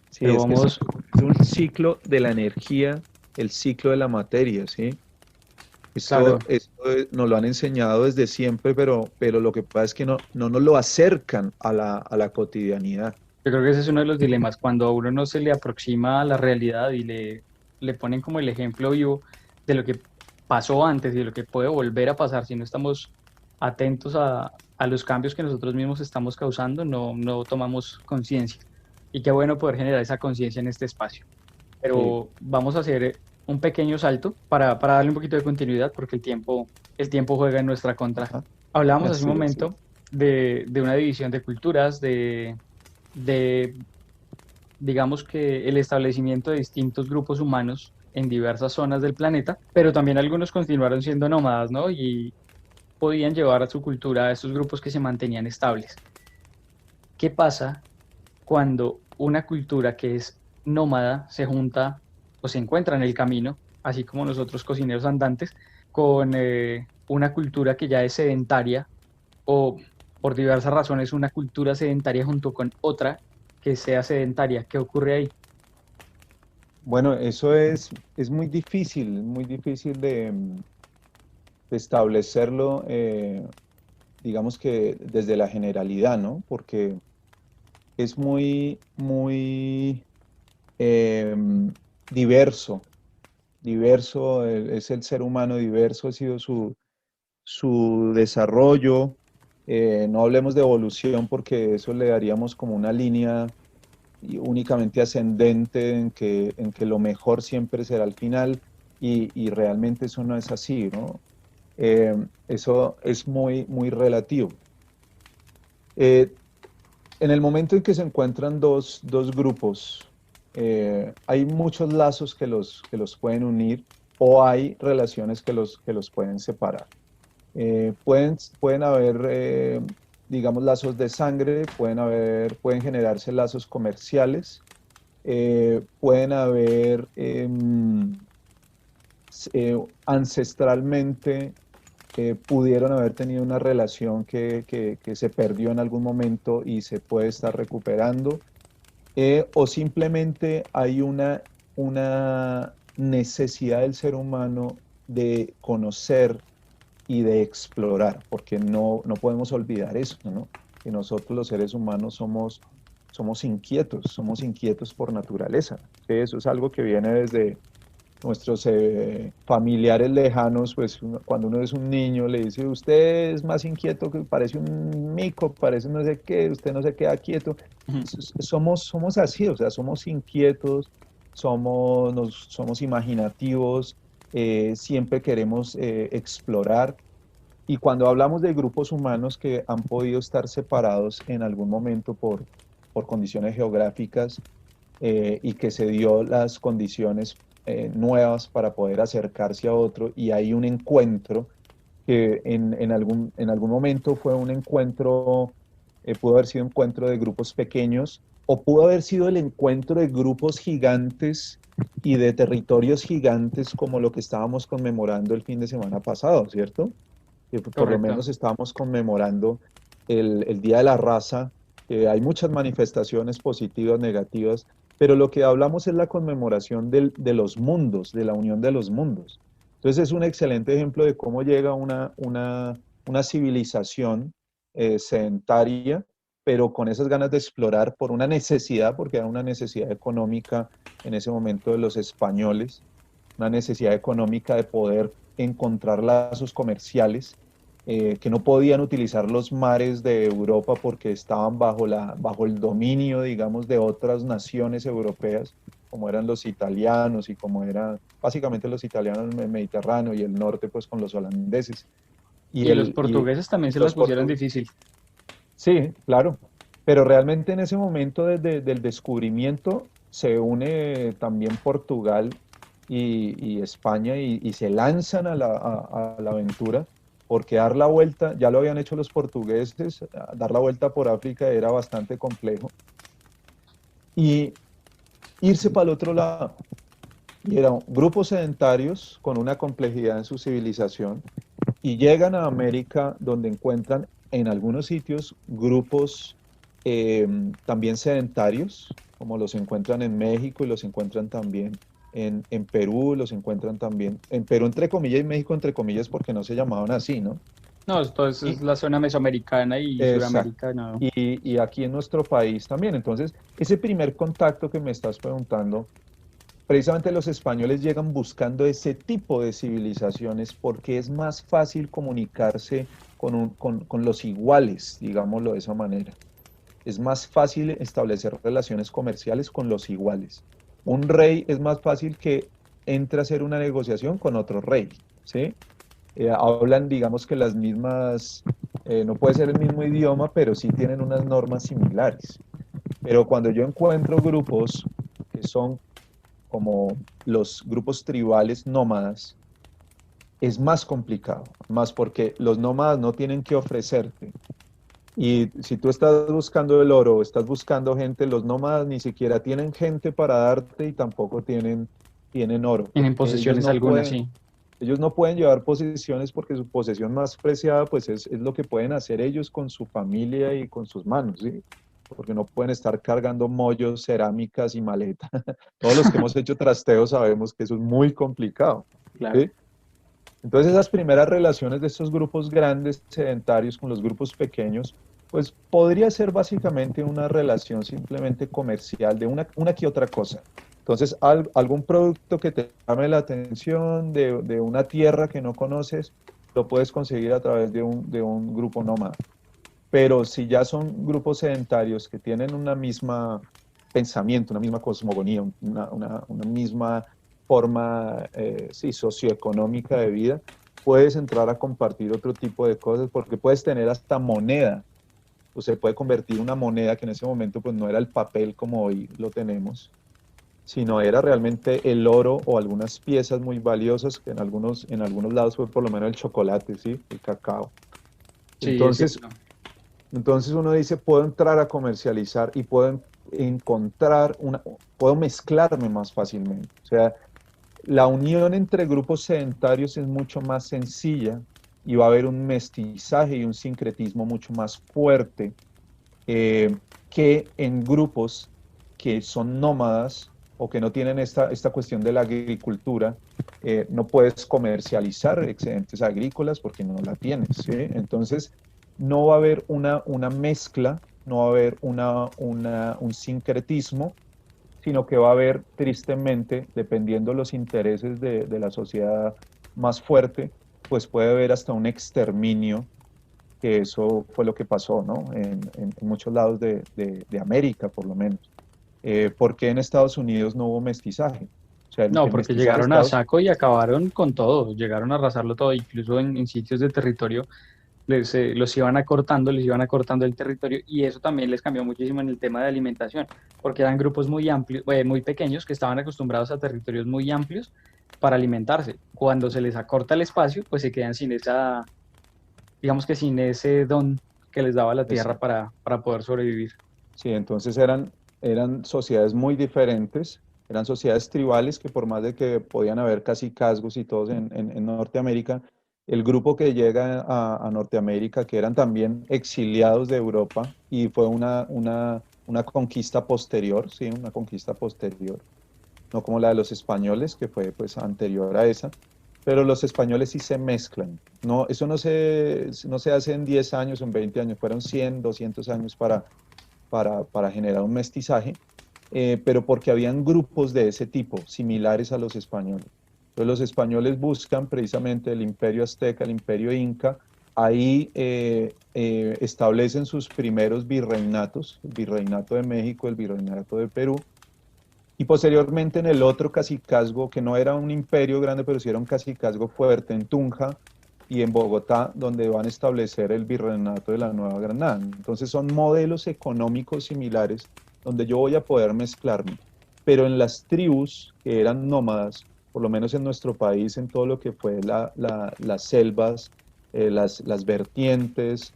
Sí, Pero es que es vamos, es un ciclo de la energía, el ciclo de la materia, ¿sí? claro, Esto nos lo han enseñado desde siempre, pero lo que pasa es que no nos lo acercan a la cotidianidad. yo creo que ese es uno de los dilemas, cuando a uno no se le aproxima a la realidad y le ponen como el ejemplo vivo de lo que pasó antes y de lo que puede volver a pasar si no estamos atentos a los cambios que nosotros mismos estamos causando, no tomamos conciencia. Y qué bueno poder generar esa conciencia en este espacio. Sí. Pero vamos a hacer un pequeño salto para darle un poquito de continuidad porque el tiempo juega en nuestra contra. Ajá. Hablábamos hace un Así es. momento de una división de culturas, de, digamos que el establecimiento de distintos grupos humanos en diversas zonas del planeta, pero también algunos continuaron siendo nómadas, ¿no? Y podían llevar a su cultura a esos grupos que se mantenían estables. ¿Qué pasa cuando una cultura que es nómada se junta o se encuentra en el camino, así como nosotros cocineros andantes, con una cultura que ya es sedentaria o por diversas razones una cultura sedentaria junto con otra que sea sedentaria? ¿Qué ocurre ahí? Bueno, eso es muy difícil de establecerlo, digamos que desde la generalidad, ¿no? Porque es muy diverso, diverso, es el ser humano diverso, ha sido su desarrollo. No hablemos de evolución porque eso le daríamos como una línea y únicamente ascendente en que lo mejor siempre será al final y realmente eso no es así, ¿no? Eso es muy relativo. Eh, en el momento en que se encuentran dos grupos, hay muchos lazos que los pueden unir o hay relaciones que los pueden separar. Pueden haber, digamos, lazos de sangre, pueden generarse lazos comerciales, pueden haber ancestralmente, pudieron haber tenido una relación que se perdió en algún momento y se puede estar recuperando, o simplemente hay una necesidad del ser humano de conocer y de explorar, porque no podemos olvidar eso, ¿no? Que nosotros los seres humanos somos inquietos por naturaleza. ¿Sí? Eso es algo que viene desde nuestros familiares lejanos, pues cuando uno es un niño le dice, usted es más inquieto que parece un mico, parece no sé qué, usted no se queda quieto. Ujú. Somos así, o sea, somos inquietos, somos imaginativos, siempre queremos explorar. Y cuando hablamos de grupos humanos que han podido estar separados en algún momento por condiciones geográficas, y que se dio las condiciones nuevas para poder acercarse a otro y hay un encuentro que en algún momento fue un encuentro, pudo haber sido un encuentro de grupos pequeños o pudo haber sido el encuentro de grupos gigantes y de territorios gigantes como lo que estábamos conmemorando el fin de semana pasado, ¿cierto? Que por lo Correcto. menos estábamos conmemorando el Día de la Raza. Hay muchas manifestaciones positivas, negativas, pero lo que hablamos es la conmemoración de los mundos, de la unión de los mundos. Entonces es un excelente ejemplo de cómo llega una civilización sedentaria, pero con esas ganas de explorar por una necesidad, porque era una necesidad económica en ese momento de los españoles, una necesidad económica de poder encontrar lazos comerciales, que no podían utilizar los mares de Europa porque estaban bajo el dominio, digamos, de otras naciones europeas, como eran los italianos y como eran básicamente los italianos en el Mediterráneo y el norte pues con los holandeses. Y, Y los el, y portugueses también se las los pusieron portugueses. difícil. Sí, claro, pero realmente en ese momento del descubrimiento se une también Portugal y España y se lanzan a la aventura, porque dar la vuelta, ya lo habían hecho los portugueses, dar la vuelta por África era bastante complejo, y irse para el otro lado. Y eran grupos sedentarios con una complejidad en su civilización, y llegan a América donde encuentran en algunos sitios grupos también sedentarios, como los encuentran en México y los encuentran también en Perú, los encuentran también en Perú entre comillas y México entre comillas porque no se llamaban así, ¿no? No, esto es Y, la zona mesoamericana y exacto. Suramérica, no. Y aquí en nuestro país también. Entonces, ese primer contacto que me estás preguntando, precisamente los españoles llegan buscando ese tipo de civilizaciones porque es más fácil comunicarse con los iguales, digámoslo de esa manera. Es más fácil establecer relaciones comerciales con los iguales. Un rey es más fácil que entre a hacer una negociación con otro rey, ¿sí? Hablan, digamos que las mismas, no puede ser el mismo idioma, pero sí tienen unas normas similares. Pero cuando yo encuentro grupos que son como los grupos tribales nómadas, es más complicado, más porque los nómadas no tienen que ofrecerte. Y si tú estás buscando el oro, estás buscando gente, los nómadas ni siquiera tienen gente para darte y tampoco tienen oro, Tienen porque posesiones algunas, sí. ellos no pueden llevar posesiones porque su posesión más preciada pues es lo que pueden hacer ellos con su familia y con sus manos, ¿sí? Porque no pueden estar cargando mollos, cerámicas y maletas. Todos los que hemos hecho trasteo sabemos que eso es muy complicado, Claro. ¿sí? Entonces esas primeras relaciones de estos grupos grandes sedentarios con los grupos pequeños, pues podría ser básicamente una relación simplemente comercial de una que otra cosa. Entonces, algún producto que te llame la atención de una tierra que no conoces, lo puedes conseguir a través de un grupo nómada. Pero si ya son grupos sedentarios que tienen una misma pensamiento, una misma cosmogonía, una misma forma sí, socioeconómica de vida, puedes entrar a compartir otro tipo de cosas porque puedes tener hasta moneda. O se puede convertir una moneda que en ese momento pues no era el papel como hoy lo tenemos, sino era realmente el oro o algunas piezas muy valiosas, que en algunos lados fue por lo menos el chocolate, ¿sí? El cacao. Sí, es Entonces, cierto. entonces uno dice, puedo entrar a comercializar y puedo encontrar puedo mezclarme más fácilmente. O sea, la unión entre grupos sedentarios es mucho más sencilla y va a haber un mestizaje y un sincretismo mucho más fuerte que en grupos que son nómadas o que no tienen esta cuestión de la agricultura. No puedes comercializar excedentes agrícolas porque no la tienes, ¿sí? Entonces, no va a haber una mezcla, no va a haber un sincretismo, sino que va a haber, tristemente, dependiendo los intereses de la sociedad más fuerte, pues puede haber hasta un exterminio, que eso fue lo que pasó, ¿no? En muchos lados de América, por lo menos. ¿Por qué en Estados Unidos no hubo mestizaje? O sea, No, el porque mestizaje de llegaron a Estados saco y acabaron con todo, llegaron a arrasarlo todo, incluso en sitios de territorio les iban acortando el territorio y eso también les cambió muchísimo en el tema de alimentación, porque eran grupos muy amplios, muy pequeños que estaban acostumbrados a territorios muy amplios para alimentarse. Cuando se les acorta el espacio, pues se quedan sin esa, digamos que sin ese don que les daba la tierra exacto. para poder sobrevivir. Sí, entonces eran sociedades muy diferentes, eran sociedades tribales que por más de que podían haber casi casgos y todos en Norteamérica, el grupo que llega a Norteamérica, que eran también exiliados de Europa, y fue una conquista posterior, sí, una conquista posterior, no como la de los españoles, que fue pues anterior a esa, pero los españoles sí se mezclan. No, eso no se hace en 10 años o en 20 años, fueron 100, 200 años para generar un mestizaje, pero porque habían grupos de ese tipo, similares a los españoles. Entonces los españoles buscan precisamente el imperio azteca, el imperio inca, ahí establecen sus primeros virreinatos, el virreinato de México, el virreinato de Perú, y posteriormente en el otro cacicazgo, que no era un imperio grande, pero sí era un cacicazgo fuerte, en Tunja y en Bogotá, donde van a establecer el virreinato de la Nueva Granada. Entonces son modelos económicos similares donde yo voy a poder mezclarme. Pero en las tribus que eran nómadas, por lo menos en nuestro país, en todo lo que fue las selvas, las vertientes,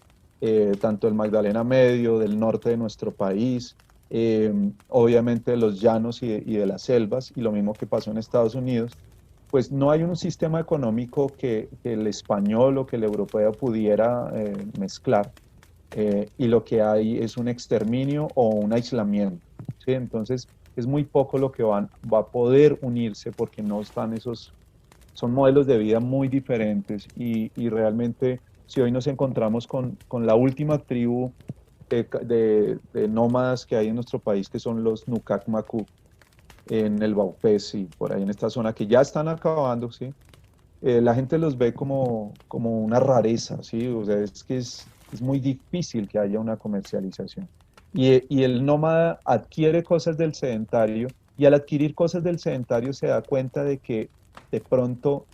tanto del Magdalena Medio, del norte de nuestro país, obviamente de los llanos y de las selvas, y lo mismo que pasó en Estados Unidos, pues no hay un sistema económico que el español o que el europeo pudiera mezclar, y lo que hay es un exterminio o un aislamiento, ¿sí? Entonces es muy poco lo que va a poder unirse porque no están esos, son modelos de vida muy diferentes y realmente si hoy nos encontramos con la última tribu de nómadas que hay en nuestro país, que son los Nucac Macu, en el Baupés y por ahí en esta zona, que ya están acabando, ¿sí? La gente los ve como una rareza, ¿sí? O sea, es que es muy difícil que haya una comercialización. Y el nómada adquiere cosas del sedentario y al adquirir cosas del sedentario se da cuenta de que de pronto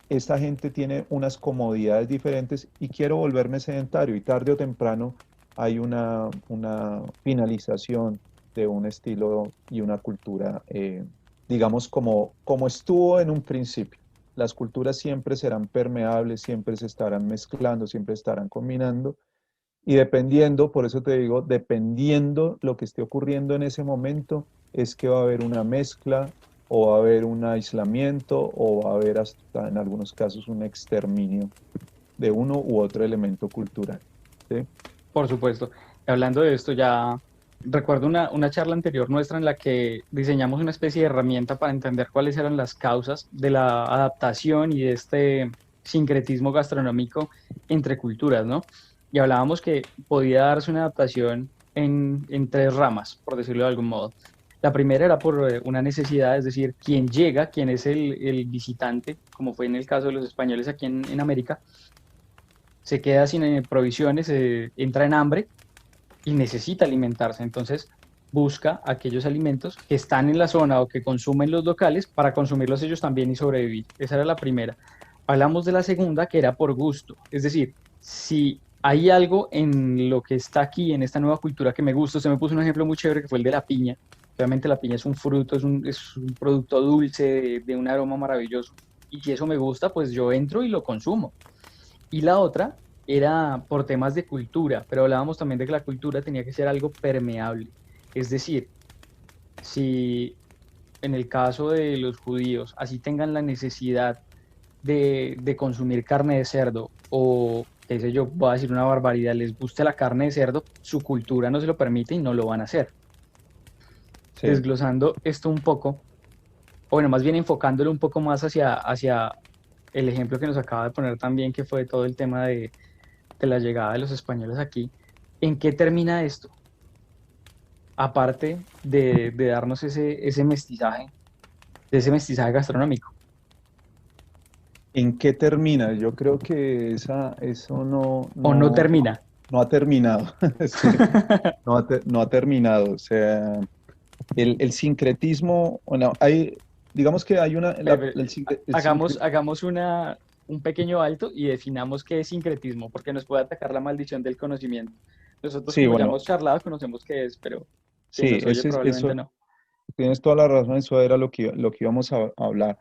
esta gente tiene unas comodidades diferentes y quiero volverme sedentario y tarde o temprano hay una finalización de un estilo y una cultura, digamos, como estuvo en un principio. Las culturas siempre serán permeables, siempre se estarán mezclando, siempre estarán combinando y dependiendo, por eso te digo, dependiendo lo que esté ocurriendo en ese momento, es que va a haber una mezcla o va a haber un aislamiento o va a haber hasta en algunos casos un exterminio de uno u otro elemento cultural, ¿sí? Por supuesto. Hablando de esto, ya recuerdo una charla anterior nuestra en la que diseñamos una especie de herramienta para entender cuáles eran las causas de la adaptación y de este sincretismo gastronómico entre culturas, ¿no? Y hablábamos que podía darse una adaptación en tres ramas, por decirlo de algún modo. La primera era por una necesidad, es decir, quien llega, quien es el visitante, como fue en el caso de los españoles aquí en América, se queda sin provisiones, entra en hambre y necesita alimentarse. Entonces busca aquellos alimentos que están en la zona o que consumen los locales para consumirlos ellos también y sobrevivir. Esa era la primera. Hablamos de la segunda, que era por gusto. Es decir, si hay algo en lo que está aquí, en esta nueva cultura que me gusta, usted me puso un ejemplo muy chévere que fue el de la piña. Obviamente la piña es un fruto, es un producto dulce, de un aroma maravilloso. Y si eso me gusta, pues yo entro y lo consumo. Y la otra era por temas de cultura, pero hablábamos también de que la cultura tenía que ser algo permeable. Es decir, si en el caso de los judíos así tengan la necesidad de consumir carne de cerdo o, qué sé yo, voy a decir una barbaridad, les guste la carne de cerdo, su cultura no se lo permite y no lo van a hacer. Sí. Desglosando esto un poco, o bueno, más bien enfocándolo un poco más hacia el ejemplo que nos acaba de poner también, que fue todo el tema de la llegada de los españoles aquí. ¿En qué termina esto? Aparte de darnos ese mestizaje gastronómico. ¿En qué termina? Yo creo que eso ¿O no termina? no ha terminado. Sí, no ha terminado. O sea, el sincretismo, bueno, digamos que hay Hagamos un pequeño alto y definamos qué es sincretismo, porque nos puede atacar la maldición del conocimiento. Nosotros, sí, como ya bueno, hemos charlado, conocemos qué es, pero quien sí, nos oye probablemente eso, no. tienes toda la razón, eso era lo que íbamos a hablar.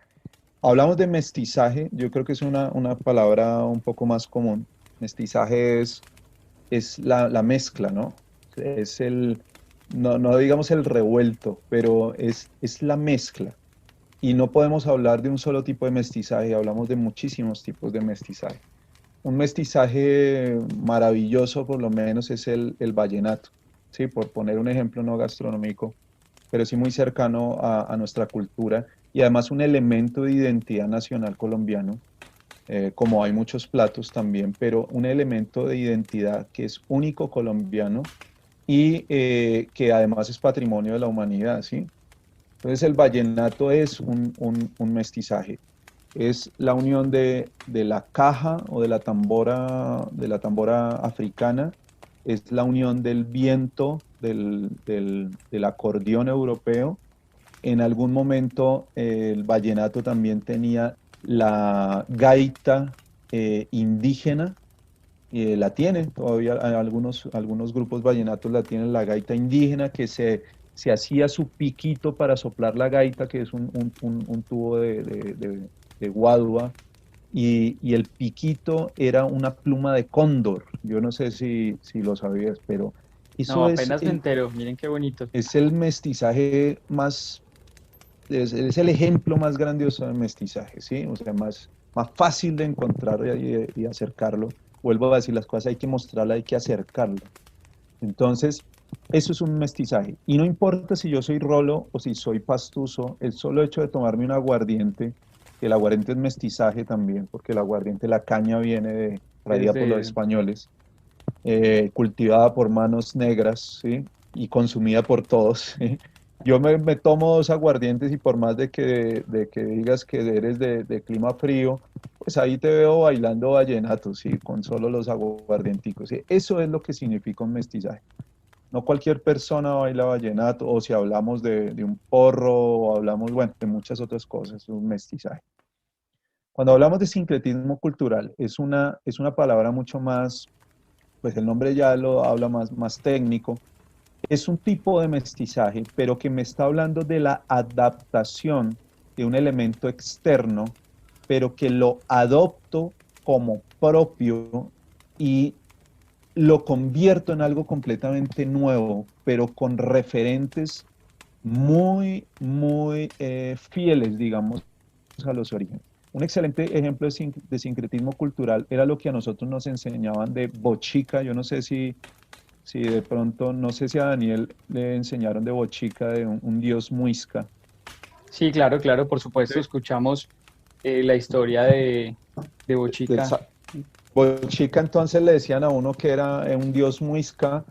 Hablamos de mestizaje, yo creo que es una palabra un poco más común. Mestizaje es la mezcla, ¿no? Es no digamos el revuelto, pero es la mezcla. Y no podemos hablar de un solo tipo de mestizaje, hablamos de muchísimos tipos de mestizaje. Un mestizaje maravilloso, por lo menos, es el vallenato. ¿sí? Por poner un ejemplo no gastronómico, pero sí muy cercano a nuestra cultura y además un elemento de identidad nacional colombiano, como hay muchos platos también, pero un elemento de identidad que es único colombiano y que además es patrimonio de la humanidad, ¿sí? Entonces el vallenato es un mestizaje, es la unión de la caja o de la tambora africana, es la unión del viento, del acordeón europeo. En algún momento el vallenato también tenía la gaita indígena, la tiene, todavía algunos grupos vallenatos la tienen, la gaita indígena, que se hacía su piquito para soplar la gaita, que es un tubo de guadua, y el piquito era una pluma de cóndor. Yo no sé si lo sabías, pero No, eso apenas me entero, miren qué bonito. es el mestizaje más, es el ejemplo más grandioso del mestizaje, ¿sí? O sea, más fácil de encontrar y acercarlo. Vuelvo a decir, las cosas hay que mostrarlas, hay que acercarlas. Entonces, eso es un mestizaje. Y no importa si yo soy rolo o si soy pastuso, el solo hecho de tomarme un aguardiente, que el aguardiente es mestizaje también, porque el aguardiente, la caña viene traída por los Desde, españoles, cultivada por manos negras, ¿sí? Y consumida por todos, ¿sí? Yo me tomo dos aguardientes y por más de que digas que eres de clima frío, pues ahí te veo bailando vallenato, ¿sí? Con solo los aguardienticos, ¿sí? Eso es lo que significa un mestizaje. No cualquier persona baila vallenato, o si hablamos de un porro, o hablamos, bueno, de muchas otras cosas, es un mestizaje. Cuando hablamos de sincretismo cultural, es una palabra mucho más, pues el nombre ya lo habla más técnico. Es un tipo de mestizaje, pero que me está hablando de la adaptación de un elemento externo, pero que lo adopto como propio y lo convierto en algo completamente nuevo, pero con referentes muy fieles, digamos, a los orígenes. Un excelente ejemplo de sincretismo cultural era lo que a nosotros nos enseñaban de bochica. Yo no sé si de pronto, no sé si a Daniel le enseñaron de bochica, de un dios muisca. sí, claro, claro, por Sí. supuesto, escuchamos la historia de Del Bochica. bochica entonces le decían a uno que era un dios muisca,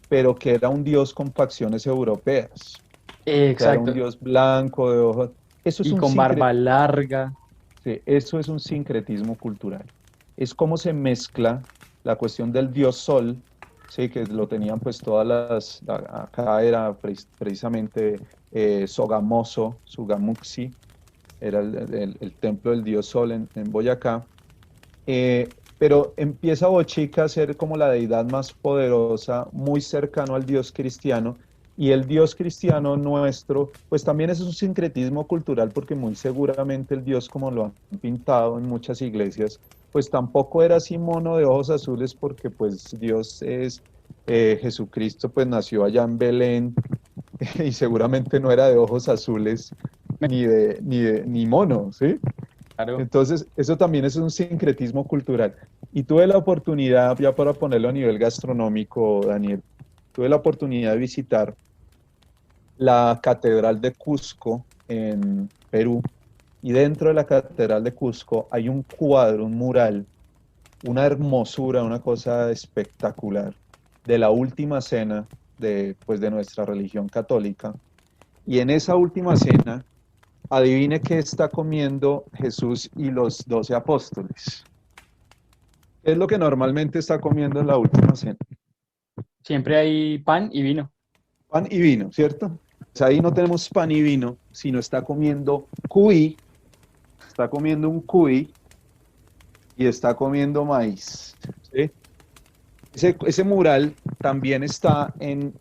pero que era un dios con facciones europeas. O sea, era un Exacto, dios blanco, de ojos. Eso es y un con barba sincretismo, larga. eso es un sincretismo cultural. Es como se mezcla la cuestión del dios sol, sí, que lo tenían pues todas acá era precisamente Sogamoso, Sugamuxi, era el templo del dios sol en Boyacá. Eh, pero empieza Bochica a ser como la deidad más poderosa, muy cercano al dios cristiano, y el dios cristiano nuestro, pues también es un sincretismo cultural, porque muy seguramente el dios, como lo han pintado en muchas iglesias, pues tampoco era así mono de ojos azules, porque pues Dios es, Jesucristo pues nació allá en Belén, y seguramente no era de ojos azules, ni mono, ¿sí? Claro. Entonces, eso también es un sincretismo cultural. Y tuve la oportunidad, ya para ponerlo a nivel gastronómico, Daniel, tuve la oportunidad de visitar la Catedral de Cusco en Perú. Y dentro de la Catedral de Cusco hay un cuadro, un mural, una hermosura, una cosa espectacular de la última cena pues, de nuestra religión católica. Y en esa última cena, adivine qué está comiendo Jesús y los 12 apóstoles. ¿Qué es lo que normalmente está comiendo en la última cena? Siempre hay pan y vino. Pan y vino, ¿cierto? Pues ahí no tenemos pan y vino, sino está comiendo cuy, está comiendo un cuy y está comiendo maíz. ¿Sí? Ese mural también está en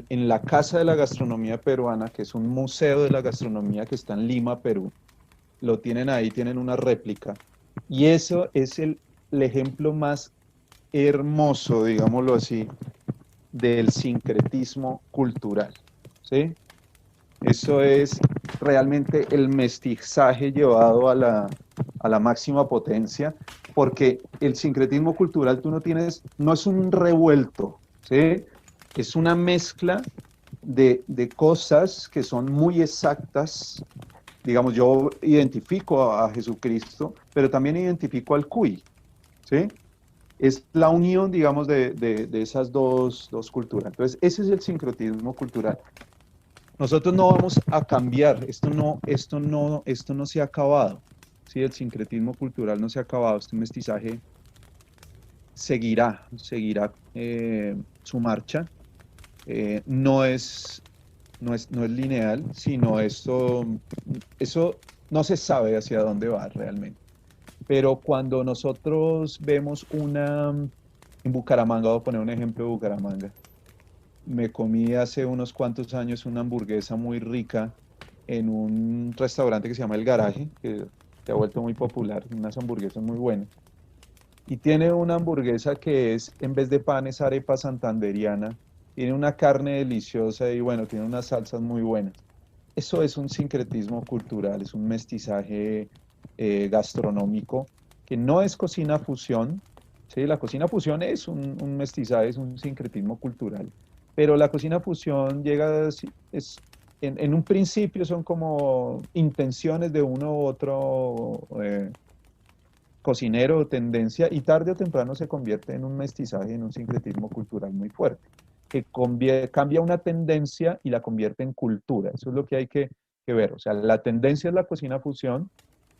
la Casa de la Gastronomía Peruana, que es un museo de la gastronomía que está en Lima, Perú. Lo tienen ahí, tienen una réplica. Y eso es el ejemplo más hermoso, digámoslo así, del sincretismo cultural. ¿Sí? Eso es realmente el mestizaje llevado a la máxima potencia, porque el sincretismo cultural tú no tienes, no es un revuelto, ¿sí? es una mezcla de cosas que son muy exactas. Digamos, yo identifico a Jesucristo, pero también identifico al cuy, ¿sí? Es la unión, digamos, de esas dos culturas. Entonces, ese es el sincretismo cultural. Nosotros no vamos a cambiar, esto no se ha acabado, ¿sí? El sincretismo cultural no se ha acabado, este mestizaje seguirá su marcha. No es, no es lineal, sino eso no se sabe hacia dónde va realmente. Pero cuando nosotros vemos en Bucaramanga, voy a poner un ejemplo de Bucaramanga, me comí hace unos cuantos años una hamburguesa muy rica en un restaurante que se llama El Garaje, que se ha vuelto muy popular, unas hamburguesas muy buenas. Y tiene una hamburguesa que es, en vez de pan, es arepa santanderiana, tiene una carne deliciosa y bueno, tiene unas salsas muy buenas. Eso es un sincretismo cultural, es un mestizaje gastronómico que no es cocina fusión, ¿sí? La cocina fusión es un mestizaje, es un sincretismo cultural, pero la cocina fusión llega, en un principio son como intenciones de uno u otro cocinero o tendencia y tarde o temprano se convierte en un mestizaje, en un sincretismo cultural muy fuerte, que cambia una tendencia y la convierte en cultura. Eso es lo que hay que ver. O sea, la tendencia es la cocina fusión,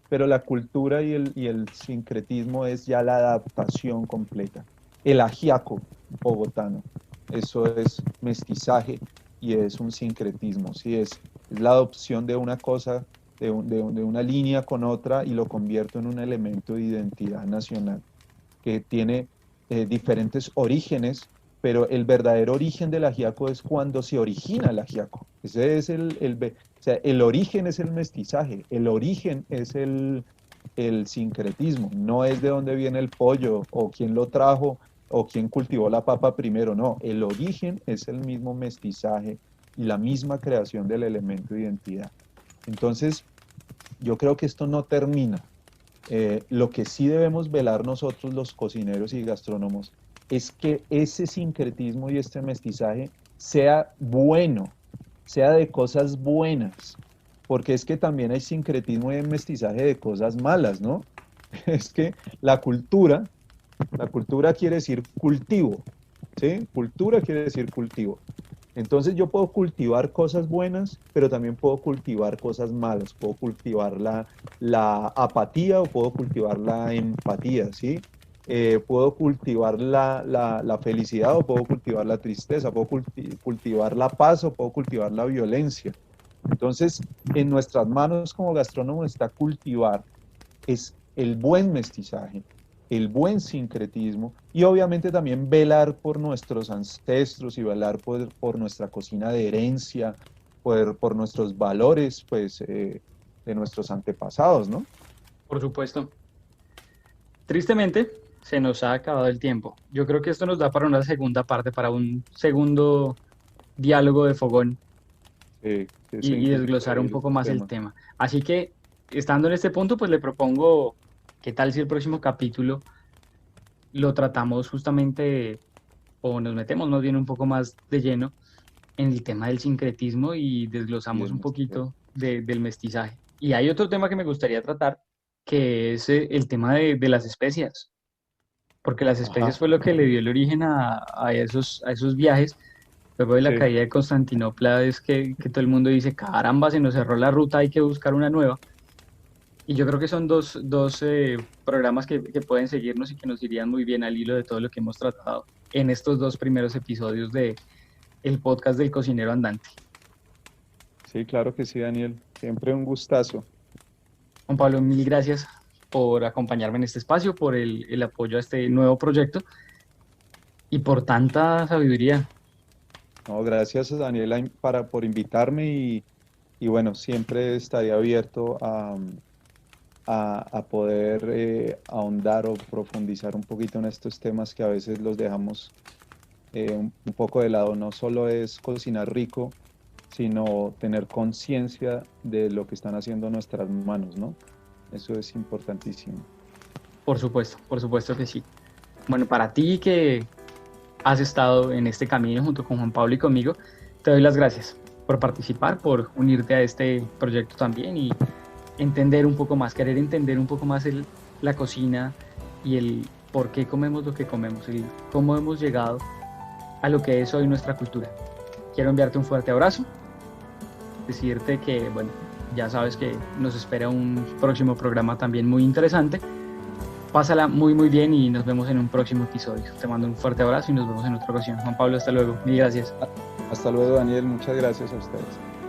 pero la cultura y el sincretismo es ya la adaptación completa. El ajiaco bogotano, eso es mestizaje y es un sincretismo, ¿sí? Es la adopción de una cosa, de una línea con otra y lo convierto en un elemento de identidad nacional que tiene diferentes orígenes, pero el verdadero origen del ajiaco es cuando se origina el ajiaco. Ese es o sea, el origen es el mestizaje, el origen es el sincretismo, no es de dónde viene el pollo o quién lo trajo o quién cultivó la papa primero, no, el origen es el mismo mestizaje y la misma creación del elemento de identidad. Entonces, yo creo que esto no termina. Lo que sí debemos velar nosotros los cocineros y gastrónomos es que ese sincretismo y este mestizaje sea bueno, sea de cosas buenas, porque es que también hay sincretismo y mestizaje de cosas malas, ¿no? Es que la cultura quiere decir cultivo, ¿sí? Cultura quiere decir cultivo. Entonces yo puedo cultivar cosas buenas, pero también puedo cultivar cosas malas. Puedo cultivar la apatía o puedo cultivar la empatía, ¿sí? Puedo cultivar la felicidad o puedo cultivar la tristeza. Puedo cultivar la paz o puedo cultivar la violencia. Entonces, en nuestras manos como gastrónomos está cultivar es el buen mestizaje, el buen sincretismo y obviamente también velar por nuestros ancestros y velar por nuestra cocina de herencia, por nuestros valores, pues, de nuestros antepasados, ¿no? Por supuesto. Tristemente, se nos ha acabado el tiempo. Yo creo que esto nos da para una segunda parte, para un segundo diálogo de fogón Es y desglosar un increíble poco este más el tema. tema. Así que, estando en este punto, pues le propongo, ¿qué tal si el próximo capítulo lo tratamos justamente o nos metemos más bien un poco más de lleno en el tema del sincretismo y Y desglosamos el un mestizaje. poquito del mestizaje? Y hay otro tema que me gustaría tratar, que es el tema de las especias, porque las especies Ajá, fue lo que le dio el origen a esos viajes. Luego de la sí, caída de Constantinopla es que todo el mundo dice, caramba, se nos cerró la ruta, hay que buscar una nueva. Y yo creo que son dos programas que pueden seguirnos y que nos irían muy bien al hilo de todo lo que hemos tratado en estos dos primeros episodios de el podcast del cocinero andante. sí, claro que sí, Daniel. Siempre un gustazo. Juan Pablo, mil gracias por acompañarme en este espacio, por el apoyo a este nuevo proyecto y por tanta sabiduría. No, gracias, Daniela, por invitarme y bueno, siempre estaría abierto a poder ahondar o profundizar un poquito en estos temas que a veces los dejamos un poco de lado. No solo es cocinar rico, sino tener conciencia de lo que están haciendo nuestras manos, ¿no? Eso es importantísimo. Por supuesto que sí. Bueno, para ti has estado en este camino junto con Juan Pablo y conmigo. Te doy las gracias por participar, por unirte a este proyecto también y entender un poco más, querer entender un poco más la cocina y el por qué comemos lo que comemos, y cómo hemos llegado a lo que es hoy nuestra cultura. Quiero enviarte un fuerte abrazo, decirte que, bueno, ya sabes que nos espera un próximo programa también muy interesante. Pásala muy muy bien y nos vemos en un próximo episodio. Te mando un fuerte abrazo y nos vemos en otra ocasión. Juan Pablo, hasta luego. Mil gracias. Hasta luego, Daniel. Muchas gracias a ustedes.